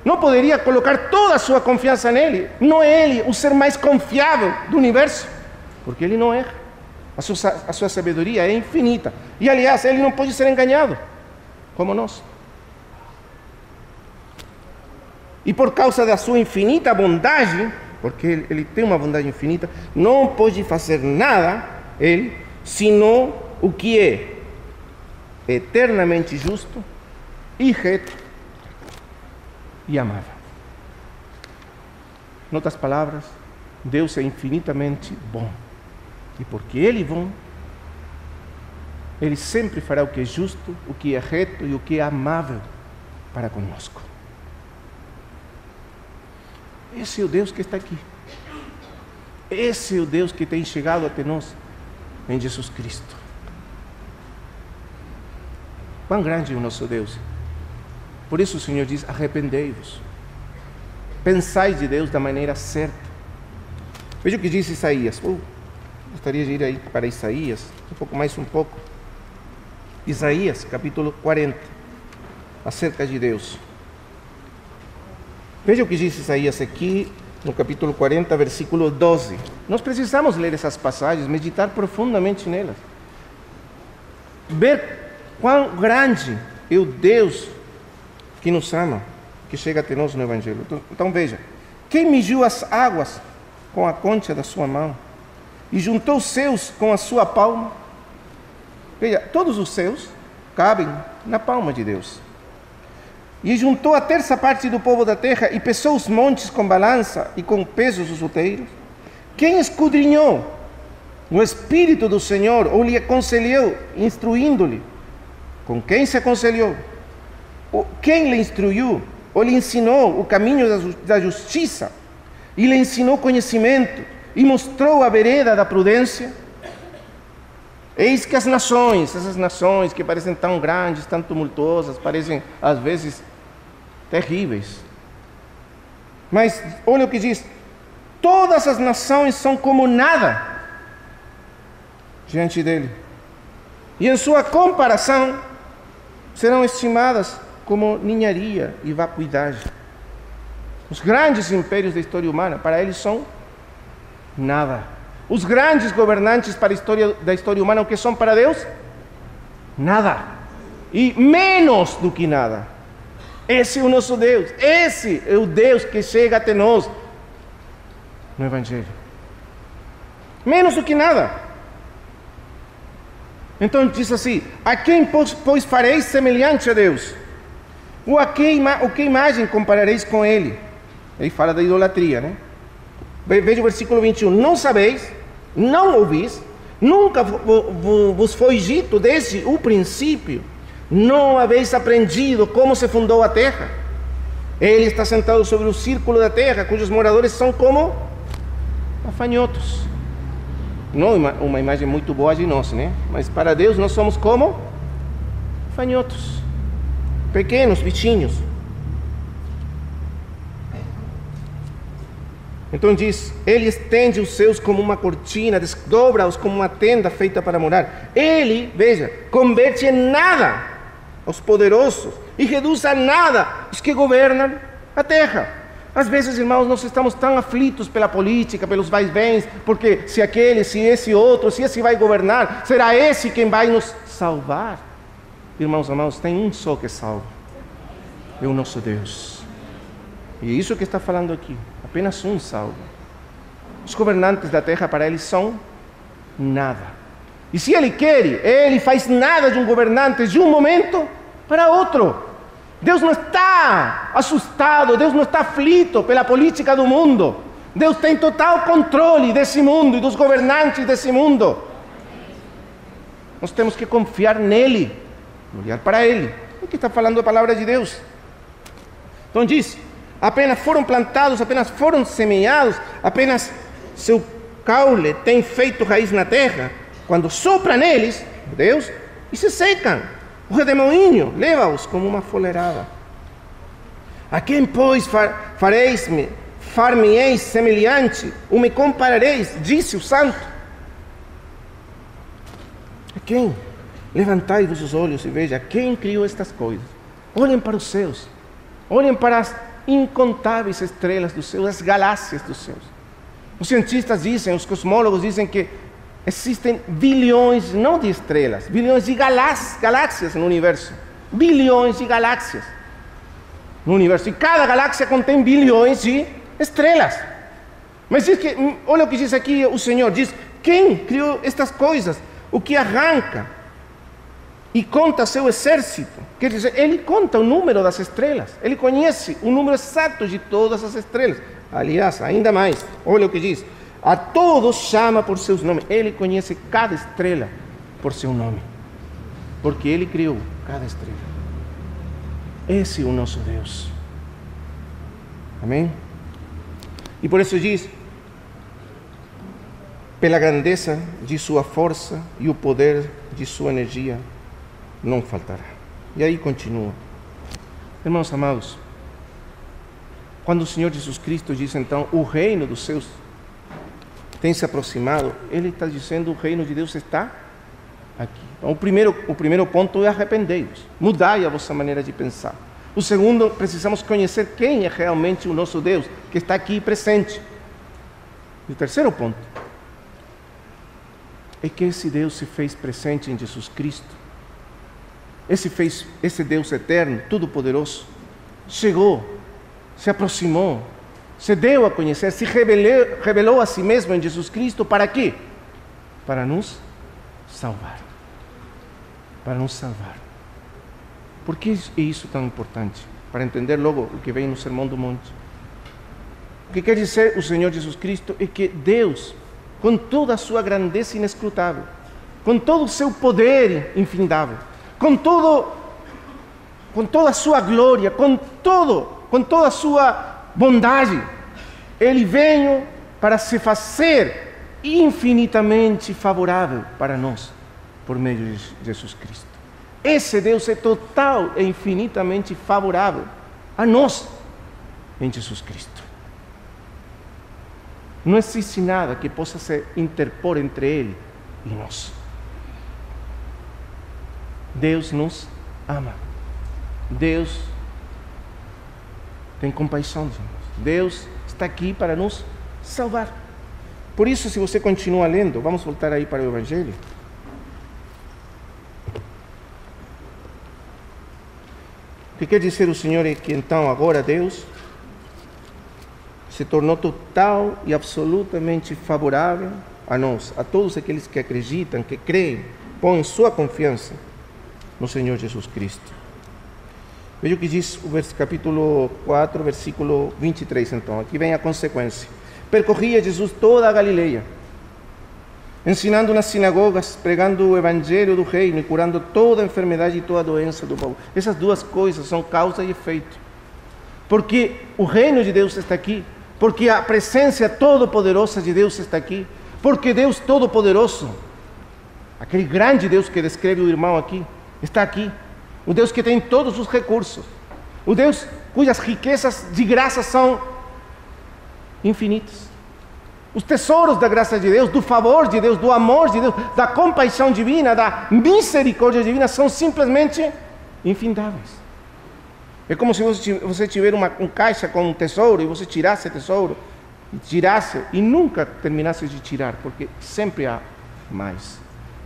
Não poderia colocar toda a sua confiança nele? Não é Ele o ser mais confiável do universo? Porque Ele não erra. A sua sabedoria é infinita. E, aliás, Ele não pode ser enganado, como nós. E por causa da sua infinita bondade, porque Ele tem uma bondade infinita, não pode fazer nada, Ele, senão o que é eternamente justo e reto e amável. Em outras palavras, Deus é infinitamente bom. E porque Ele é bom, Ele sempre fará o que é justo, o que é reto e o que é amável para conosco. Esse é o Deus que está aqui. Esse é o Deus que tem chegado até nós em Jesus Cristo. Quão grande é o nosso Deus. Por isso o Senhor diz, arrependei-vos. Pensai de Deus da maneira certa. Veja o que diz Isaías. Gostaria de ir aí para Isaías, um pouco. Isaías, capítulo 40, acerca de Deus. Veja o que diz Isaías aqui, no capítulo 40, versículo 12. Nós precisamos ler essas passagens, meditar profundamente nelas. Ver quão grande é o Deus que nos ama, que chega até nós no Evangelho. Então veja, quem mediu as águas com a concha da sua mão e juntou os céus com a sua palma? Veja, todos os céus cabem na palma de Deus. E juntou a terça parte do povo da terra e pesou os montes com balança e com pesos os outeiros. Quem escudrinhou o Espírito do Senhor ou lhe aconselhou, instruindo-lhe? Com quem se aconselhou? Quem lhe instruiu ou lhe ensinou o caminho da justiça e lhe ensinou conhecimento e mostrou a vereda da prudência? Eis que as nações, essas nações que parecem tão grandes, tão tumultuosas, parecem às vezes terríveis. Mas olha o que diz: todas as nações são como nada diante dele. E em sua comparação serão estimadas como ninharia e vacuidade. Os grandes impérios da história humana, para eles são nada. Os grandes governantes para a história humana, o que são para Deus? nada. E menos do que nada. Esse é o nosso Deus. Esse é o Deus que chega até nós no Evangelho. Menos do que nada. Então diz assim: a quem, pois, fareis semelhante a Deus? Ou que imagem comparareis com Ele? Ele fala da idolatria, né? Veja o versículo 21. Não sabeis, não ouvis, nunca vos foi dito desde o princípio, não haveis aprendido como se fundou a terra. Ele está sentado sobre o círculo da terra, cujos moradores são como gafanhotos. Não uma imagem muito boa de nós, né? Mas para Deus nós somos como gafanhotos, pequenos bichinhos. Então diz: Ele estende os seus como uma cortina, desdobra-os como uma tenda feita para morar. Ele, veja, converte em nada os poderosos e reduz a nada os que governam a terra. Às vezes, irmãos, nós estamos tão aflitos pela política, pelos vai-vens, porque se aquele, se esse outro, se esse vai governar, será esse quem vai nos salvar? Irmãos amados, tem um só que salva, é o nosso Deus. E é isso que está falando aqui, apenas um salva. Os governantes da terra para eles são nada. E se ele quer, ele faz nada de um governante de um momento para outro. Deus não está assustado, Deus não está aflito pela política do mundo. Deus tem total controle desse mundo e dos governantes desse mundo. Nós temos que confiar nele, olhar para ele. O que está falando a palavra de Deus? Então diz: apenas foram plantados, apenas foram semeados, apenas seu caule tem feito raiz na terra, quando sopra neles, Deus, e se secam. O redemoinho leva-os como uma folerada. A quem, pois, far-me-eis semelhante, ou me comparareis, disse o santo. A quem? Levantai-vos os olhos e veja quem criou estas coisas. Olhem para os céus, olhem para as incontáveis estrelas dos céus, as galáxias dos céus. Os cientistas dizem, os cosmólogos dizem que existem bilhões, não de estrelas, bilhões de galáxias no universo. Bilhões de galáxias no universo. E cada galáxia contém bilhões de estrelas. Mas diz que, olha o que diz aqui o Senhor, diz: quem criou estas coisas? O que arranca e conta seu exército. Quer dizer, ele conta o número das estrelas. Ele conhece o número exato de todas as estrelas. Aliás, ainda mais, olha o que diz: a todos chama por seus nomes. Ele conhece cada estrela por seu nome, porque Ele criou cada estrela. Esse é o nosso Deus. Amém? E por isso diz: pela grandeza de sua força e o poder de sua energia não faltará. E aí continua. Irmãos amados, quando o Senhor Jesus Cristo diz então: o reino dos céus tem se aproximado, Ele está dizendo: o reino de Deus está aqui. Então, o primeiro ponto é: arrependei-vos, mudai a vossa maneira de pensar. O segundo, precisamos conhecer quem é realmente o nosso Deus, que está aqui presente. E o terceiro ponto é que esse Deus se fez presente em Jesus Cristo. Esse Deus eterno, todo-poderoso, chegou, se aproximou, se deu a conhecer, se revelou a si mesmo em Jesus Cristo. Para quê? Para nos salvar. Para nos salvar. Por que é isso tão importante? Para entender logo o que vem no Sermão do Monte. O que quer dizer o Senhor Jesus Cristo é que Deus, com toda a sua grandeza inescrutável, com todo o seu poder infindável, com toda a sua glória, com toda a sua bondade, Ele veio para se fazer infinitamente favorável para nós, por meio de Jesus Cristo. Esse Deus é total e infinitamente favorável a nós em Jesus Cristo. Não existe nada que possa se interpor entre Ele e nós. Deus nos ama. Deus tem compaixão de nós. Deus está aqui para nos salvar. Por isso, se você continua lendo, vamos voltar aí para o Evangelho. O que quer dizer o Senhor é que então agora Deus se tornou total e absolutamente favorável a nós, a todos aqueles que acreditam, que creem, põem sua confiança no Senhor Jesus Cristo. Veja o que diz o capítulo 4, versículo 23, então. Aqui vem a consequência. Percorria Jesus toda a Galileia, ensinando nas sinagogas, pregando o evangelho do reino e curando toda a enfermidade e toda a doença do povo. Essas duas coisas são causa e efeito. Porque o reino de Deus está aqui, porque a presença todo-poderosa de Deus está aqui, porque Deus todo-poderoso, aquele grande Deus que descreve o irmão aqui, está aqui. O Deus que tem todos os recursos, o Deus cujas riquezas de graça são infinitas. Os tesouros da graça de Deus, do favor de Deus, do amor de Deus, da compaixão divina, da misericórdia divina, são simplesmente infindáveis. É como se você tivesse uma caixa com um tesouro e você tirasse o tesouro, tirasse e nunca terminasse de tirar, porque sempre há mais.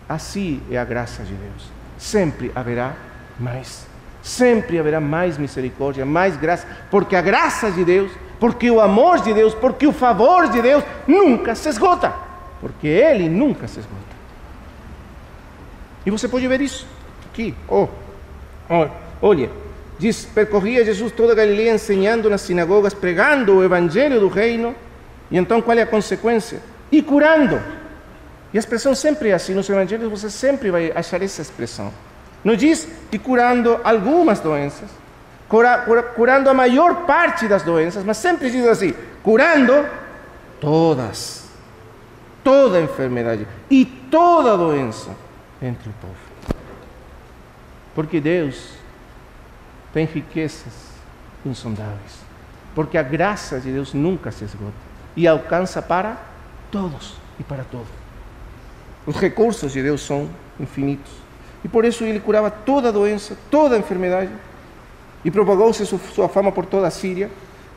Assim é a graça de Deus. Sempre haverá mais. Sempre haverá mais misericórdia, mais graça, porque a graça de Deus, porque o amor de Deus, porque o favor de Deus nunca se esgota, porque Ele nunca se esgota. E você pode ver isso aqui. Olha, diz, percorria Jesus toda a Galileia, ensinando nas sinagogas, pregando o evangelho do reino. E então qual é a consequência? E curando. E a expressão sempre é assim, nos evangelhos você sempre vai achar essa expressão. Não diz e curando algumas doenças, curando a maior parte das doenças, mas sempre diz assim, curando todas, toda enfermidade e toda doença entre o povo. Porque Deus tem riquezas insondáveis, porque a graça de Deus nunca se esgota e alcança para todos e para todos. Os recursos de Deus são infinitos. E por isso ele curava toda doença, toda enfermidade. E propagou-se sua fama por toda a Síria.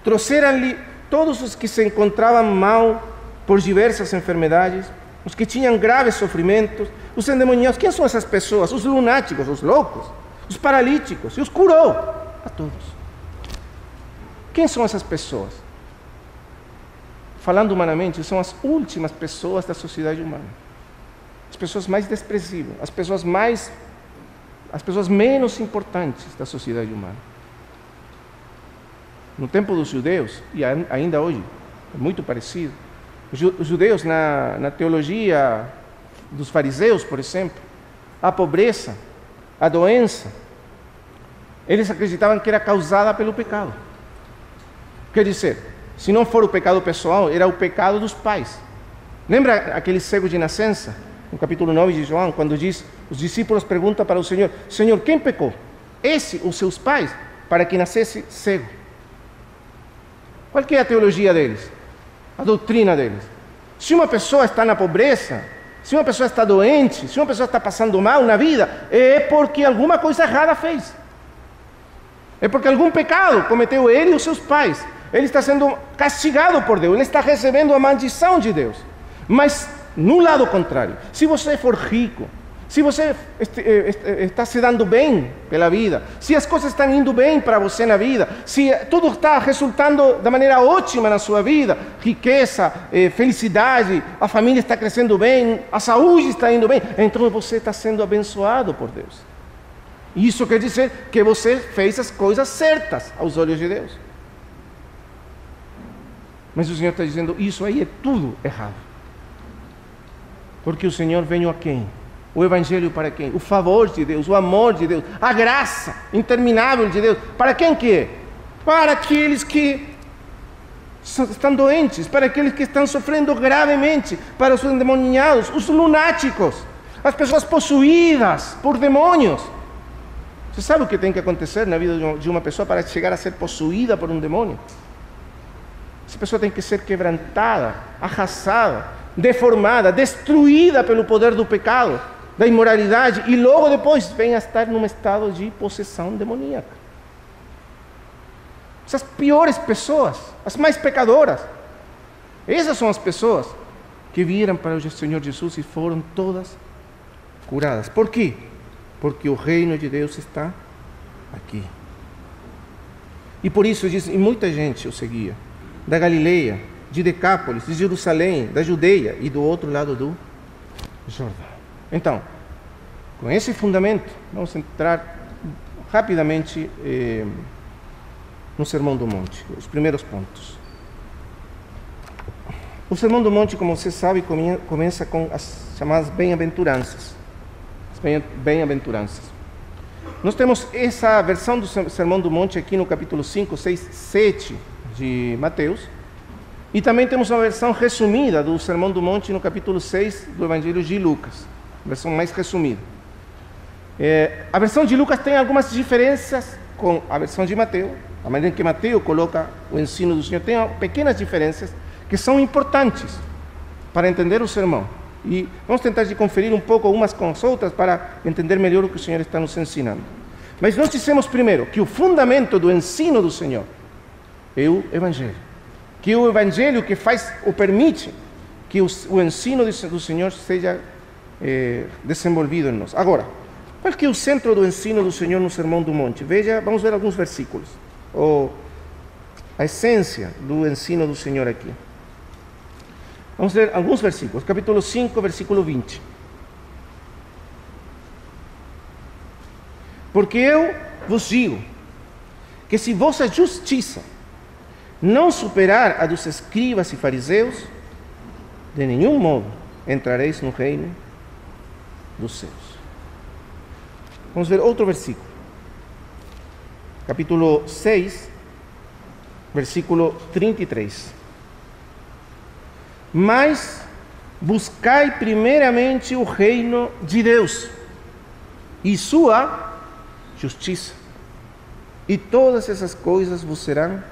Trouxeram-lhe todos os que se encontravam mal por diversas enfermidades, os que tinham graves sofrimentos, os endemoniados. Quem são essas pessoas? Os lunáticos, os loucos, os paralíticos. E os curou a todos. Quem são essas pessoas? Falando humanamente, são as últimas pessoas da sociedade humana. As pessoas mais desprezíveis, as pessoas menos importantes da sociedade humana. No tempo dos judeus, e ainda hoje, é muito parecido, os judeus na teologia dos fariseus, por exemplo, a pobreza, a doença, eles acreditavam que era causada pelo pecado. Quer dizer, se não for o pecado pessoal, era o pecado dos pais. Lembra aquele cego de nascença? No capítulo 9 de João, quando diz, os discípulos perguntam para o Senhor, Senhor, quem pecou? Esse ou seus pais, para que nascesse cego? Qual que é a teologia deles? A doutrina deles. Se uma pessoa está na pobreza, se uma pessoa está doente, se uma pessoa está passando mal na vida, é porque alguma coisa errada fez. É porque algum pecado cometeu ele e os seus pais. Ele está sendo castigado por Deus, ele está recebendo a maldição de Deus. Mas no lado contrário, se você for rico, se você está se dando bem pela vida, se as coisas estão indo bem para você na vida, se tudo está resultando da maneira ótima na sua vida, riqueza, felicidade, a família está crescendo bem, a saúde está indo bem, então você está sendo abençoado por Deus. Isso quer dizer que você fez as coisas certas aos olhos de Deus. Mas o Senhor está dizendo, isso aí é tudo errado. Porque o Senhor veio a quem? O Evangelho para quem? O favor de Deus, o amor de Deus, a graça interminável de Deus. Para quem que é? Para aqueles que estão doentes, para aqueles que estão sofrendo gravemente, para os endemoniados, os lunáticos, as pessoas possuídas por demônios. Você sabe o que tem que acontecer na vida de uma pessoa para chegar a ser possuída por um demônio? Essa pessoa tem que ser quebrantada, arrasada, deformada, destruída pelo poder do pecado, da imoralidade, e logo depois vem a estar num estado de possessão demoníaca. Essas piores pessoas, as mais pecadoras, essas são as pessoas que viram para o Senhor Jesus e foram todas curadas. Por quê? Porque o reino de Deus está aqui. E por isso diz, e muita gente o seguia, da Galileia, de Decápolis, de Jerusalém, da Judeia e do outro lado do Jordão. Então, com esse fundamento, vamos entrar rapidamente no Sermão do Monte, os primeiros pontos. O Sermão do Monte, como você sabe, começa com as chamadas bem-aventuranças. As bem-aventuranças. Nós temos essa versão do Sermão do Monte aqui no capítulo 5, 6, 7 de Mateus. E também temos uma versão resumida do Sermão do Monte no capítulo 6 do Evangelho de Lucas. A versão mais resumida. A versão de Lucas tem algumas diferenças com a versão de Mateus. A maneira em que Mateus coloca o ensino do Senhor tem pequenas diferenças que são importantes para entender o sermão. E vamos tentar de conferir um pouco umas com as outras para entender melhor o que o Senhor está nos ensinando. Mas nós dissemos primeiro que o fundamento do ensino do Senhor é o Evangelho. Que é o Evangelho que faz ou permite que o ensino do Senhor seja desenvolvido em nós. Agora, qual que é o centro do ensino do Senhor no Sermão do Monte? Veja, vamos ver alguns versículos. Ou a essência do ensino do Senhor aqui. Vamos ler alguns versículos. Capítulo 5, versículo 20. Porque eu vos digo que se vossa justiça não superar a dos escribas e fariseus, de nenhum modo entrareis no reino dos céus. Vamos ver outro versículo. Capítulo 6, versículo 33. Mas buscai primeiramente o reino de Deus e sua justiça, e todas essas coisas vos serão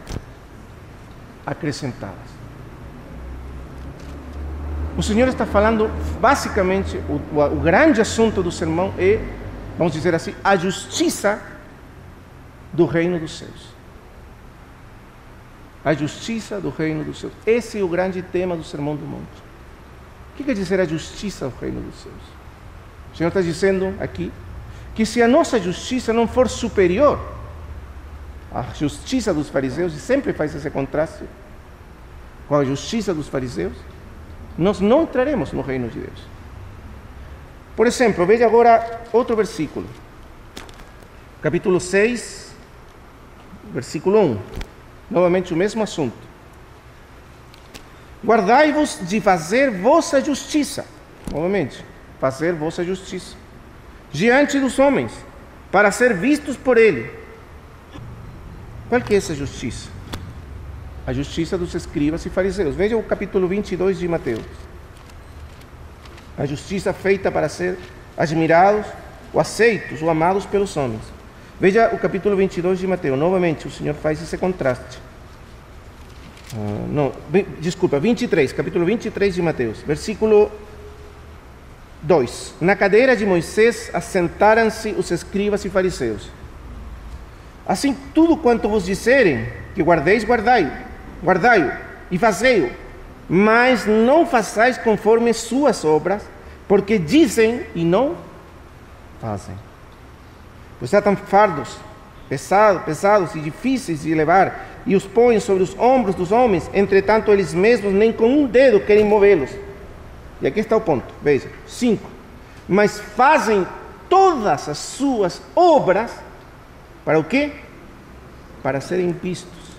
acrescentadas. O Senhor está falando, basicamente, o grande assunto do sermão é, vamos dizer assim, a justiça do reino dos céus. A justiça do reino dos céus. Esse é o grande tema do Sermão do Monte. O que quer dizer a justiça do reino dos céus? O Senhor está dizendo aqui que se a nossa justiça não for superior à justiça dos fariseus, e sempre faz esse contraste com a justiça dos fariseus, nós não entraremos no reino de Deus. Por exemplo, veja agora outro versículo. Capítulo 6, versículo 1. Novamente o mesmo assunto. Guardai-vos de fazer vossa justiça. Novamente, fazer vossa justiça diante dos homens, para ser vistos por ele. Qual que é essa justiça? A justiça dos escribas e fariseus. Veja o capítulo 22 de Mateus. A justiça feita para ser admirados, ou aceitos, ou amados pelos homens. Veja o capítulo 22 de Mateus. Novamente, o Senhor faz esse contraste. 23, capítulo 23 de Mateus, versículo 2. Na cadeira de Moisés assentaram-se os escribas e fariseus. Assim, tudo quanto vos disserem que guardeis, guardai-o e fazei-o, mas não façais conforme suas obras, porque dizem e não fazem. Pois atam fardos pesados e difíceis de levar, e os põem sobre os ombros dos homens, entretanto eles mesmos nem com um dedo querem movê-los. E aqui está o ponto, veja, 5. Mas fazem todas as suas obras, para o quê? Para serem vistos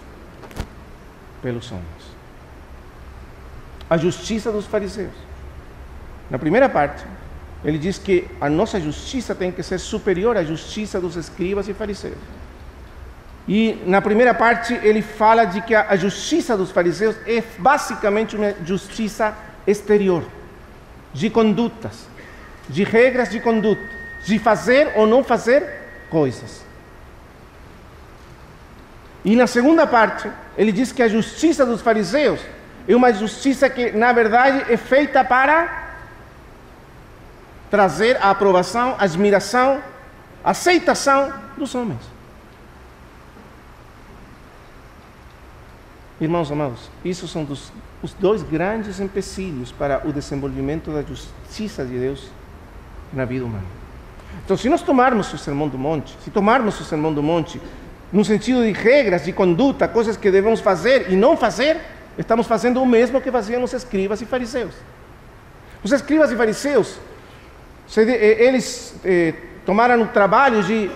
pelos homens. A justiça dos fariseus. Na primeira parte, ele diz que a nossa justiça tem que ser superior à justiça dos escribas e fariseus. E na primeira parte ele fala de que a justiça dos fariseus é basicamente uma justiça exterior, de condutas, de regras de conduta, de fazer ou não fazer coisas. E na segunda parte ele diz que a justiça dos fariseus é uma justiça que na verdade é feita para trazer a aprovação, a admiração, a aceitação dos homens. Irmãos amados, isso são os dois grandes empecilhos para o desenvolvimento da justiça de Deus na vida humana. Então, se nós tomarmos o Sermão do Monte, no sentido de regras de conduta, coisas que devemos fazer e não fazer, estamos fazendo o mesmo que faziam os escribas e fariseus. Os escribas e fariseus, eles tomaram o trabalho de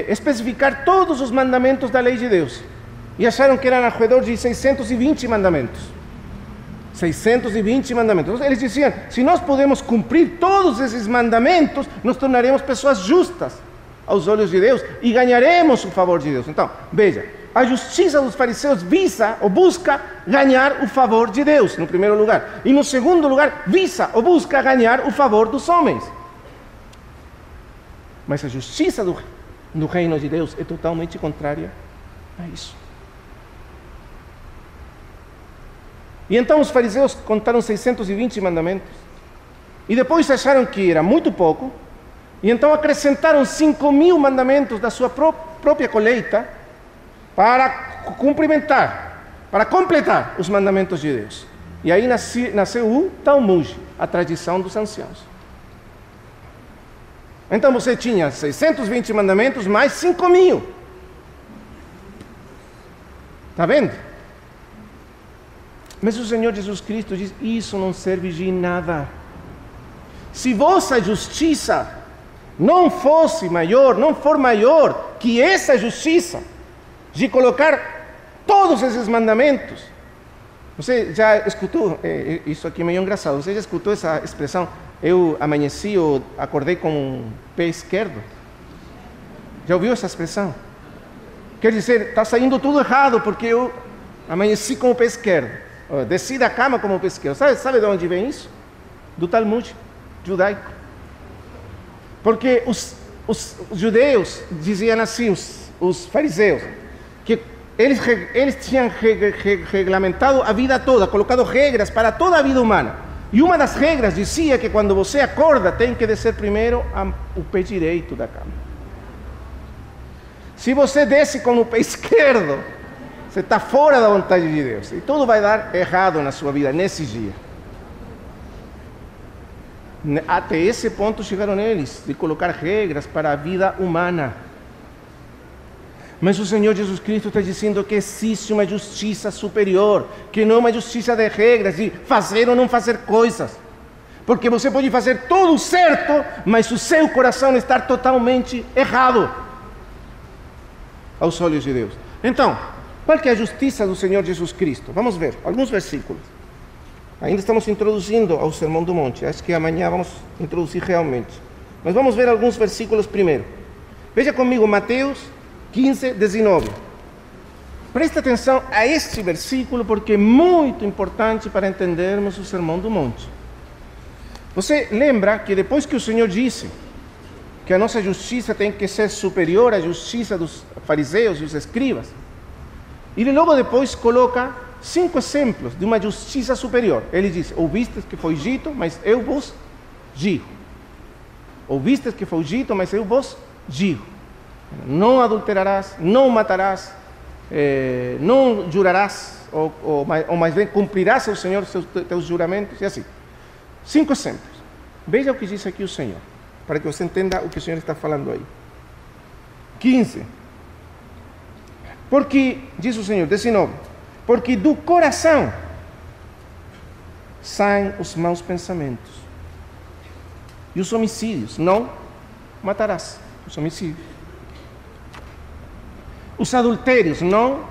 especificar todos os mandamentos da lei de Deus. E acharam que eram ao redor de 620 mandamentos. 620 mandamentos. Eles diziam, se nós podemos cumprir todos esses mandamentos, nos tornaremos pessoas justas aos olhos de Deus e ganharemos o favor de Deus. Então, veja, a justiça dos fariseus visa ou busca ganhar o favor de Deus, no primeiro lugar. E no segundo lugar, visa ou busca ganhar o favor dos homens. Mas a justiça do reino de Deus é totalmente contrária a isso. E então os fariseus contaram 620 mandamentos. E depois acharam que era muito pouco. E então acrescentaram 5.000 mandamentos da sua própria colheita para cumprimentar, para completar os mandamentos de Deus. E aí nasceu o Talmud, a tradição dos anciãos. Então você tinha 620 mandamentos mais 5.000. Está vendo? Mas o Senhor Jesus Cristo diz, isso não serve de nada. Se vossa justiça não fosse maior, não for maior que essa justiça, de colocar todos esses mandamentos. Você já escutou, isso aqui é meio engraçado, você já escutou essa expressão, eu amanheci ou acordei com o pé esquerdo? Já ouviu essa expressão? Quer dizer, está saindo tudo errado porque eu amanheci com o pé esquerdo. Desci da cama como o pé esquerdo. Sabe de onde vem isso? Do Talmud judaico. Porque os judeus diziam assim, os fariseus, que eles tinham regulamentado a vida toda, colocado regras para toda a vida humana. E uma das regras dizia que quando você acorda, tem que descer primeiro o pé direito da cama. Se você desce com o pé esquerdo, você está fora da vontade de Deus. E tudo vai dar errado na sua vida nesse dia. Até esse ponto chegaram eles, de colocar regras para a vida humana. Mas o Senhor Jesus Cristo está dizendo que existe uma justiça superior, que não é uma justiça de regras, de fazer ou não fazer coisas. Porque você pode fazer tudo certo, mas o seu coração está totalmente errado aos olhos de Deus. Então, qual que é a justiça do Senhor Jesus Cristo? Vamos ver alguns versículos. Ainda estamos introduzindo ao Sermão do Monte. Acho que amanhã vamos introduzir realmente. Mas vamos ver alguns versículos primeiro. Veja comigo Mateus 15, 19. Presta atenção a este versículo porque é muito importante para entendermos o Sermão do Monte. Você lembra que depois que o Senhor disse que a nossa justiça tem que ser superior à justiça dos fariseus e dos escribas, ele logo depois coloca 5 exemplos de uma justiça superior. Ele diz, ouvistes que foi dito, mas eu vos digo. Ouvistes que foi dito, mas eu vos digo. Não adulterarás, não matarás, não jurarás, ou mais bem, cumprirás ao Senhor teus juramentos, e assim. 5 exemplos. Veja o que diz aqui o Senhor, para que você entenda o que o Senhor está falando aí. 15. Porque, diz o Senhor, 19, porque do coração saem os maus pensamentos e os homicídios. Não matarás, os homicídios. Os adultérios, não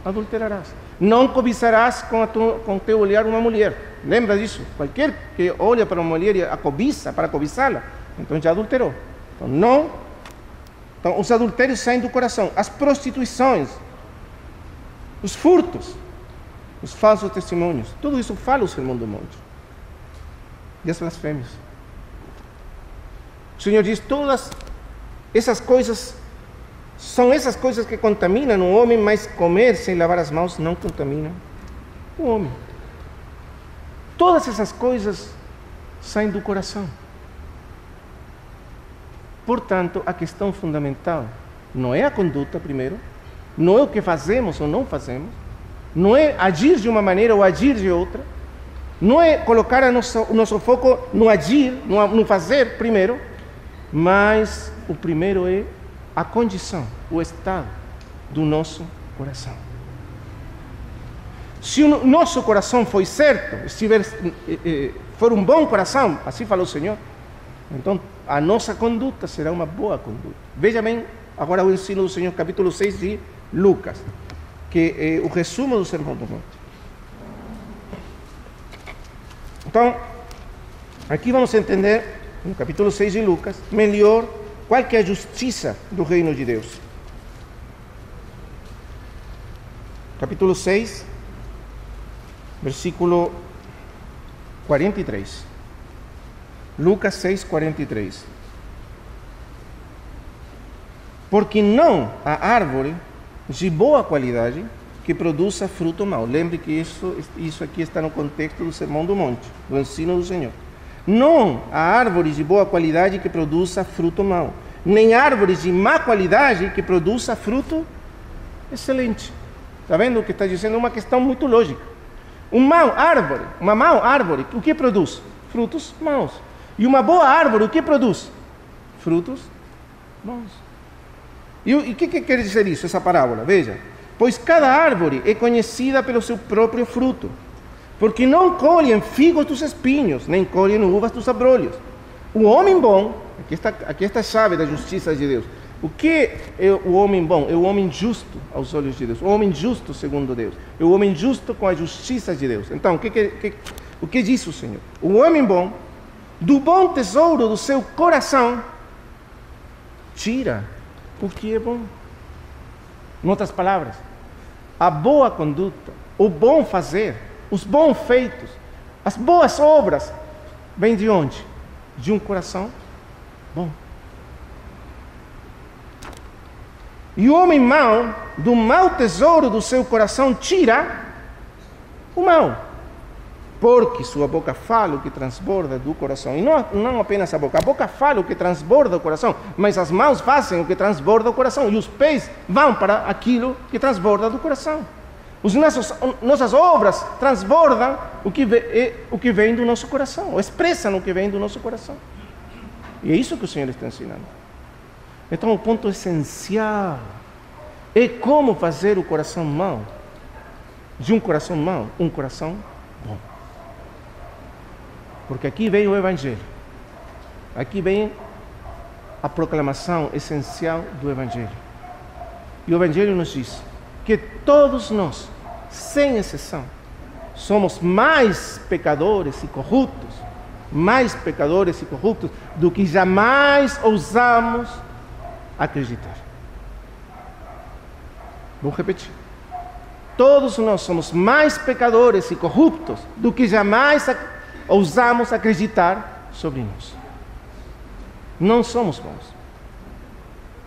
adulterarás. Não cobiçarás com teu olhar uma mulher. Lembra disso? Qualquer que olha para uma mulher e a cobiça, para cobiçá-la, então já adulterou. Então, não. Então, os adultérios saem do coração. As prostituições, os furtos, os falsos testemunhos. Tudo isso fala o Sermão do Monte. E as blasfêmias. O Senhor diz, todas essas coisas são essas coisas que contaminam o homem, mas comer sem lavar as mãos não contamina o homem. Todas essas coisas saem do coração. Portanto, a questão fundamental não é a conduta primeiro, não é o que fazemos ou não fazemos, não é agir de uma maneira ou agir de outra, não é colocar o nosso foco no agir, no fazer primeiro, mas o primeiro é a condição o estado do nosso coração. Se o nosso coração foi certo, for um bom coração, assim falou o Senhor, então a nossa conduta será uma boa conduta. Veja bem, agora o ensino do Senhor, capítulo 6 de Lucas, que é o resumo do Sermão do Monte. Então, aqui vamos entender, no capítulo 6 de Lucas, melhor qual que é a justiça do reino de Deus. Capítulo 6, versículo 43. Lucas 6, 43. Porque não há árvore de boa qualidade que produza fruto mau. Lembre que isso aqui está no contexto do Sermão do Monte, do ensino do Senhor. Não há árvores de boa qualidade que produza fruto mau, nem árvores de má qualidade que produza fruto excelente. Está vendo o que está dizendo? É uma questão muito lógica. Uma má árvore, o que produz? Frutos maus. E uma boa árvore, o que produz? Frutos bons. E o que quer dizer isso, essa parábola? Veja. Pois cada árvore é conhecida pelo seu próprio fruto, porque não colhem figos dos espinhos, nem colhem uvas dos abrolhos. O homem bom, aqui está a chave da justiça de Deus. O que é o homem bom? É o homem justo aos olhos de Deus. O homem justo segundo Deus. É o homem justo com a justiça de Deus. Então, o que diz o Senhor? O homem bom, do bom tesouro do seu coração, tira o que é bom. Em outras palavras, a boa conduta, o bom fazer, os bons feitos, as boas obras, vem de onde? De um coração bom. E o homem mau, do mau tesouro do seu coração, tira o mal. Porque sua boca fala o que transborda do coração. E não apenas a boca fala o que transborda o coração, mas as mãos fazem o que transborda o coração. E os pés vão para aquilo que transborda do coração. Nossas obras transbordam o que vem do nosso coração, ou expressam o que vem do nosso coração. E é isso que o Senhor está ensinando. Então, o ponto essencial é como fazer o coração mau, de um coração mau, um coração bom. Porque aqui vem o Evangelho. Aqui vem a proclamação essencial do Evangelho. E o Evangelho nos diz que todos nós, sem exceção, somos mais pecadores e corruptos do que jamais ousamos acreditar. Vou repetir. Todos nós somos mais pecadores e corruptos do que jamais ousamos acreditar sobre nós. Não somos bons.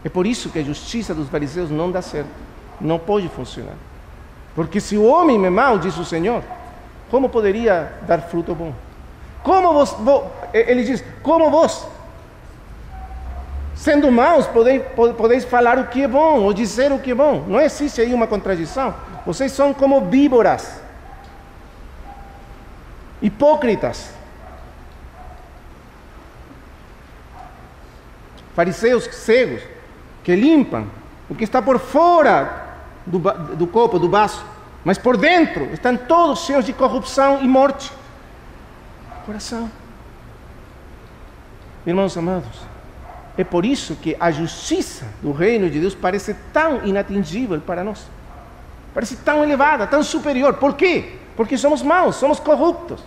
É por isso que a justiça dos fariseus não dá certo. Não pode funcionar. Porque se o homem é mau, diz o Senhor, como poderia dar fruto bom? Ele diz, como vós, sendo maus, podeis falar o que é bom, ou dizer o que é bom. Não existe aí uma contradição. Vocês são como víboras, hipócritas, fariseus cegos, que limpam o que está por fora do copo, do vaso, mas por dentro estão todos cheios de corrupção e morte. Coração. Irmãos amados, é por isso que a justiça do reino de Deus parece tão inatingível para nós. Parece tão elevada, tão superior. Por quê? Porque somos maus, somos corruptos.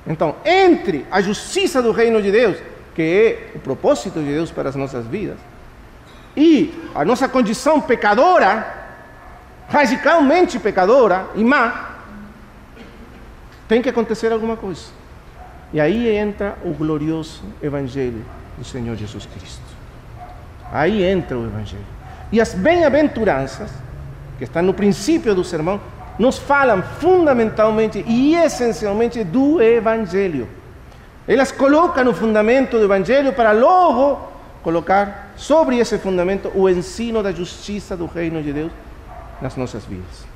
Então, entre a justiça do reino de Deus, que é o propósito de Deus para as nossas vidas, e a nossa condição pecadora, radicalmente pecadora e má, tem que acontecer alguma coisa. E aí entra o glorioso Evangelho do Senhor Jesus Cristo. Aí entra o Evangelho. E as bem-aventuranças, que estão no princípio do sermão, nos falam fundamentalmente e essencialmente do Evangelho. Elas colocam o fundamento do Evangelho para logo colocar sobre esse fundamento o ensino da justiça do reino de Deus nas nossas vidas.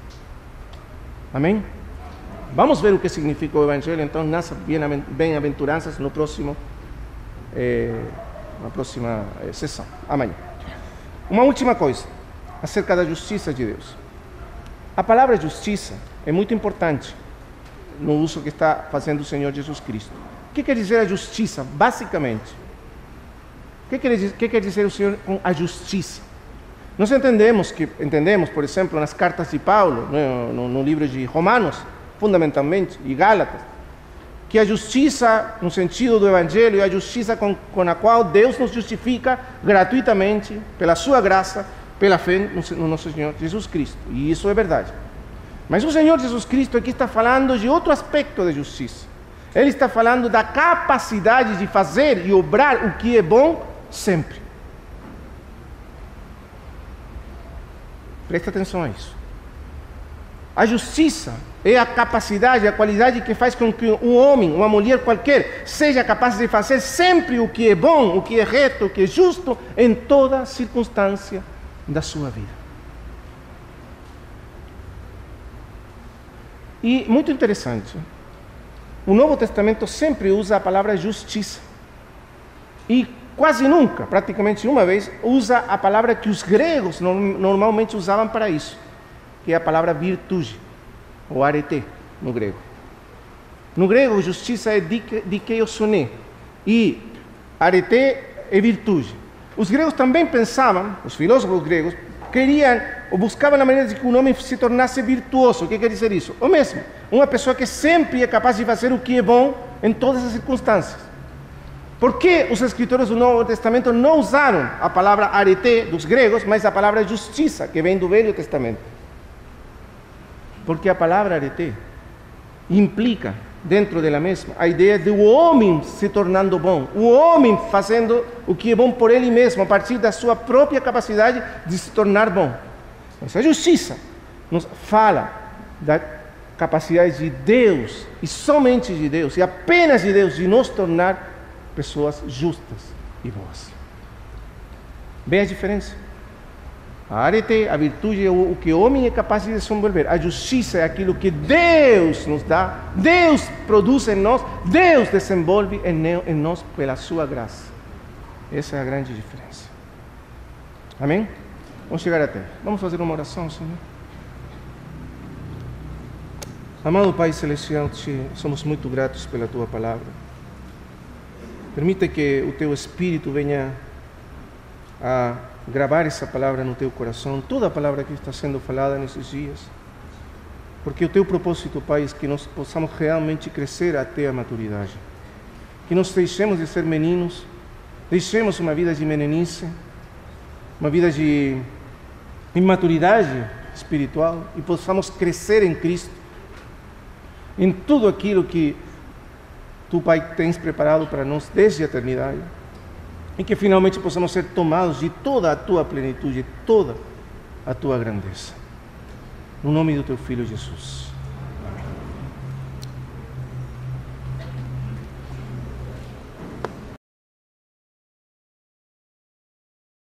Amém? Vamos ver o que significa o Evangelho, então, nas bem-aventuranças na próxima sessão, amanhã. Uma última coisa. acerca da justiça de Deus. A palavra justiça é muito importante no uso que está fazendo o Senhor Jesus Cristo. O que quer dizer a justiça, basicamente? O que quer dizer o Senhor com a justiça? Nós entendemos, por exemplo, nas cartas de Paulo, no livro de Romanos, fundamentalmente, e Gálatas, que a justiça, no sentido do Evangelho, é a justiça com a qual Deus nos justifica gratuitamente, pela sua graça, pela fé no nosso Senhor Jesus Cristo. E isso é verdade. Mas o Senhor Jesus Cristo aqui está falando de outro aspecto de justiça. Ele está falando da capacidade de fazer e obrar o que é bom sempre. Presta atenção a isso. A justiça é a capacidade, a qualidade que faz com que um homem, uma mulher qualquer, seja capaz de fazer sempre o que é bom, o que é reto, o que é justo, em toda circunstância da sua vida. E muito interessante, o Novo Testamento sempre usa a palavra justiça. E quase nunca, praticamente uma vez, usa a palavra que os gregos normalmente usavam para isso, que é a palavra virtude, ou arete, no grego. No grego, justiça é dikaiosune, e arete é virtude. Os gregos também pensavam, os filósofos gregos, queriam ou buscavam a maneira de que um homem se tornasse virtuoso. O que quer dizer isso? O mesmo, uma pessoa que sempre é capaz de fazer o que é bom em todas as circunstâncias. Por que os escritores do Novo Testamento não usaram a palavra arete dos gregos, mas a palavra justiça, que vem do Velho Testamento? Porque a palavra arete implica, dentro dela mesma, a ideia do homem se tornando bom, o homem fazendo o que é bom por ele mesmo, a partir da sua própria capacidade de se tornar bom. Essa justiça nos fala da capacidade de Deus, e somente de Deus, e apenas de Deus, de nos tornar pessoas justas e boas. Vê a diferença? A arete, a virtude é o que o homem é capaz de desenvolver. A justiça é aquilo que Deus nos dá, Deus produz em nós, Deus desenvolve em nós pela sua graça. Essa é a grande diferença. Amém? Vamos chegar até. Vamos fazer uma oração, Senhor. Amado Pai Celestial, somos muito gratos pela Tua Palavra. Permita que o Teu Espírito venha a gravar essa palavra no Teu coração, toda a palavra que está sendo falada nesses dias. Porque o Teu propósito, Pai, é que nós possamos realmente crescer até a maturidade. Que nós deixemos de ser meninos, deixemos uma vida de meninice, uma vida de imaturidade espiritual, e possamos crescer em Cristo, em tudo aquilo que Tu, Pai, tens preparado para nós desde a eternidade, e que finalmente possamos ser tomados de toda a Tua plenitude, toda a Tua grandeza. No nome do Teu Filho Jesus.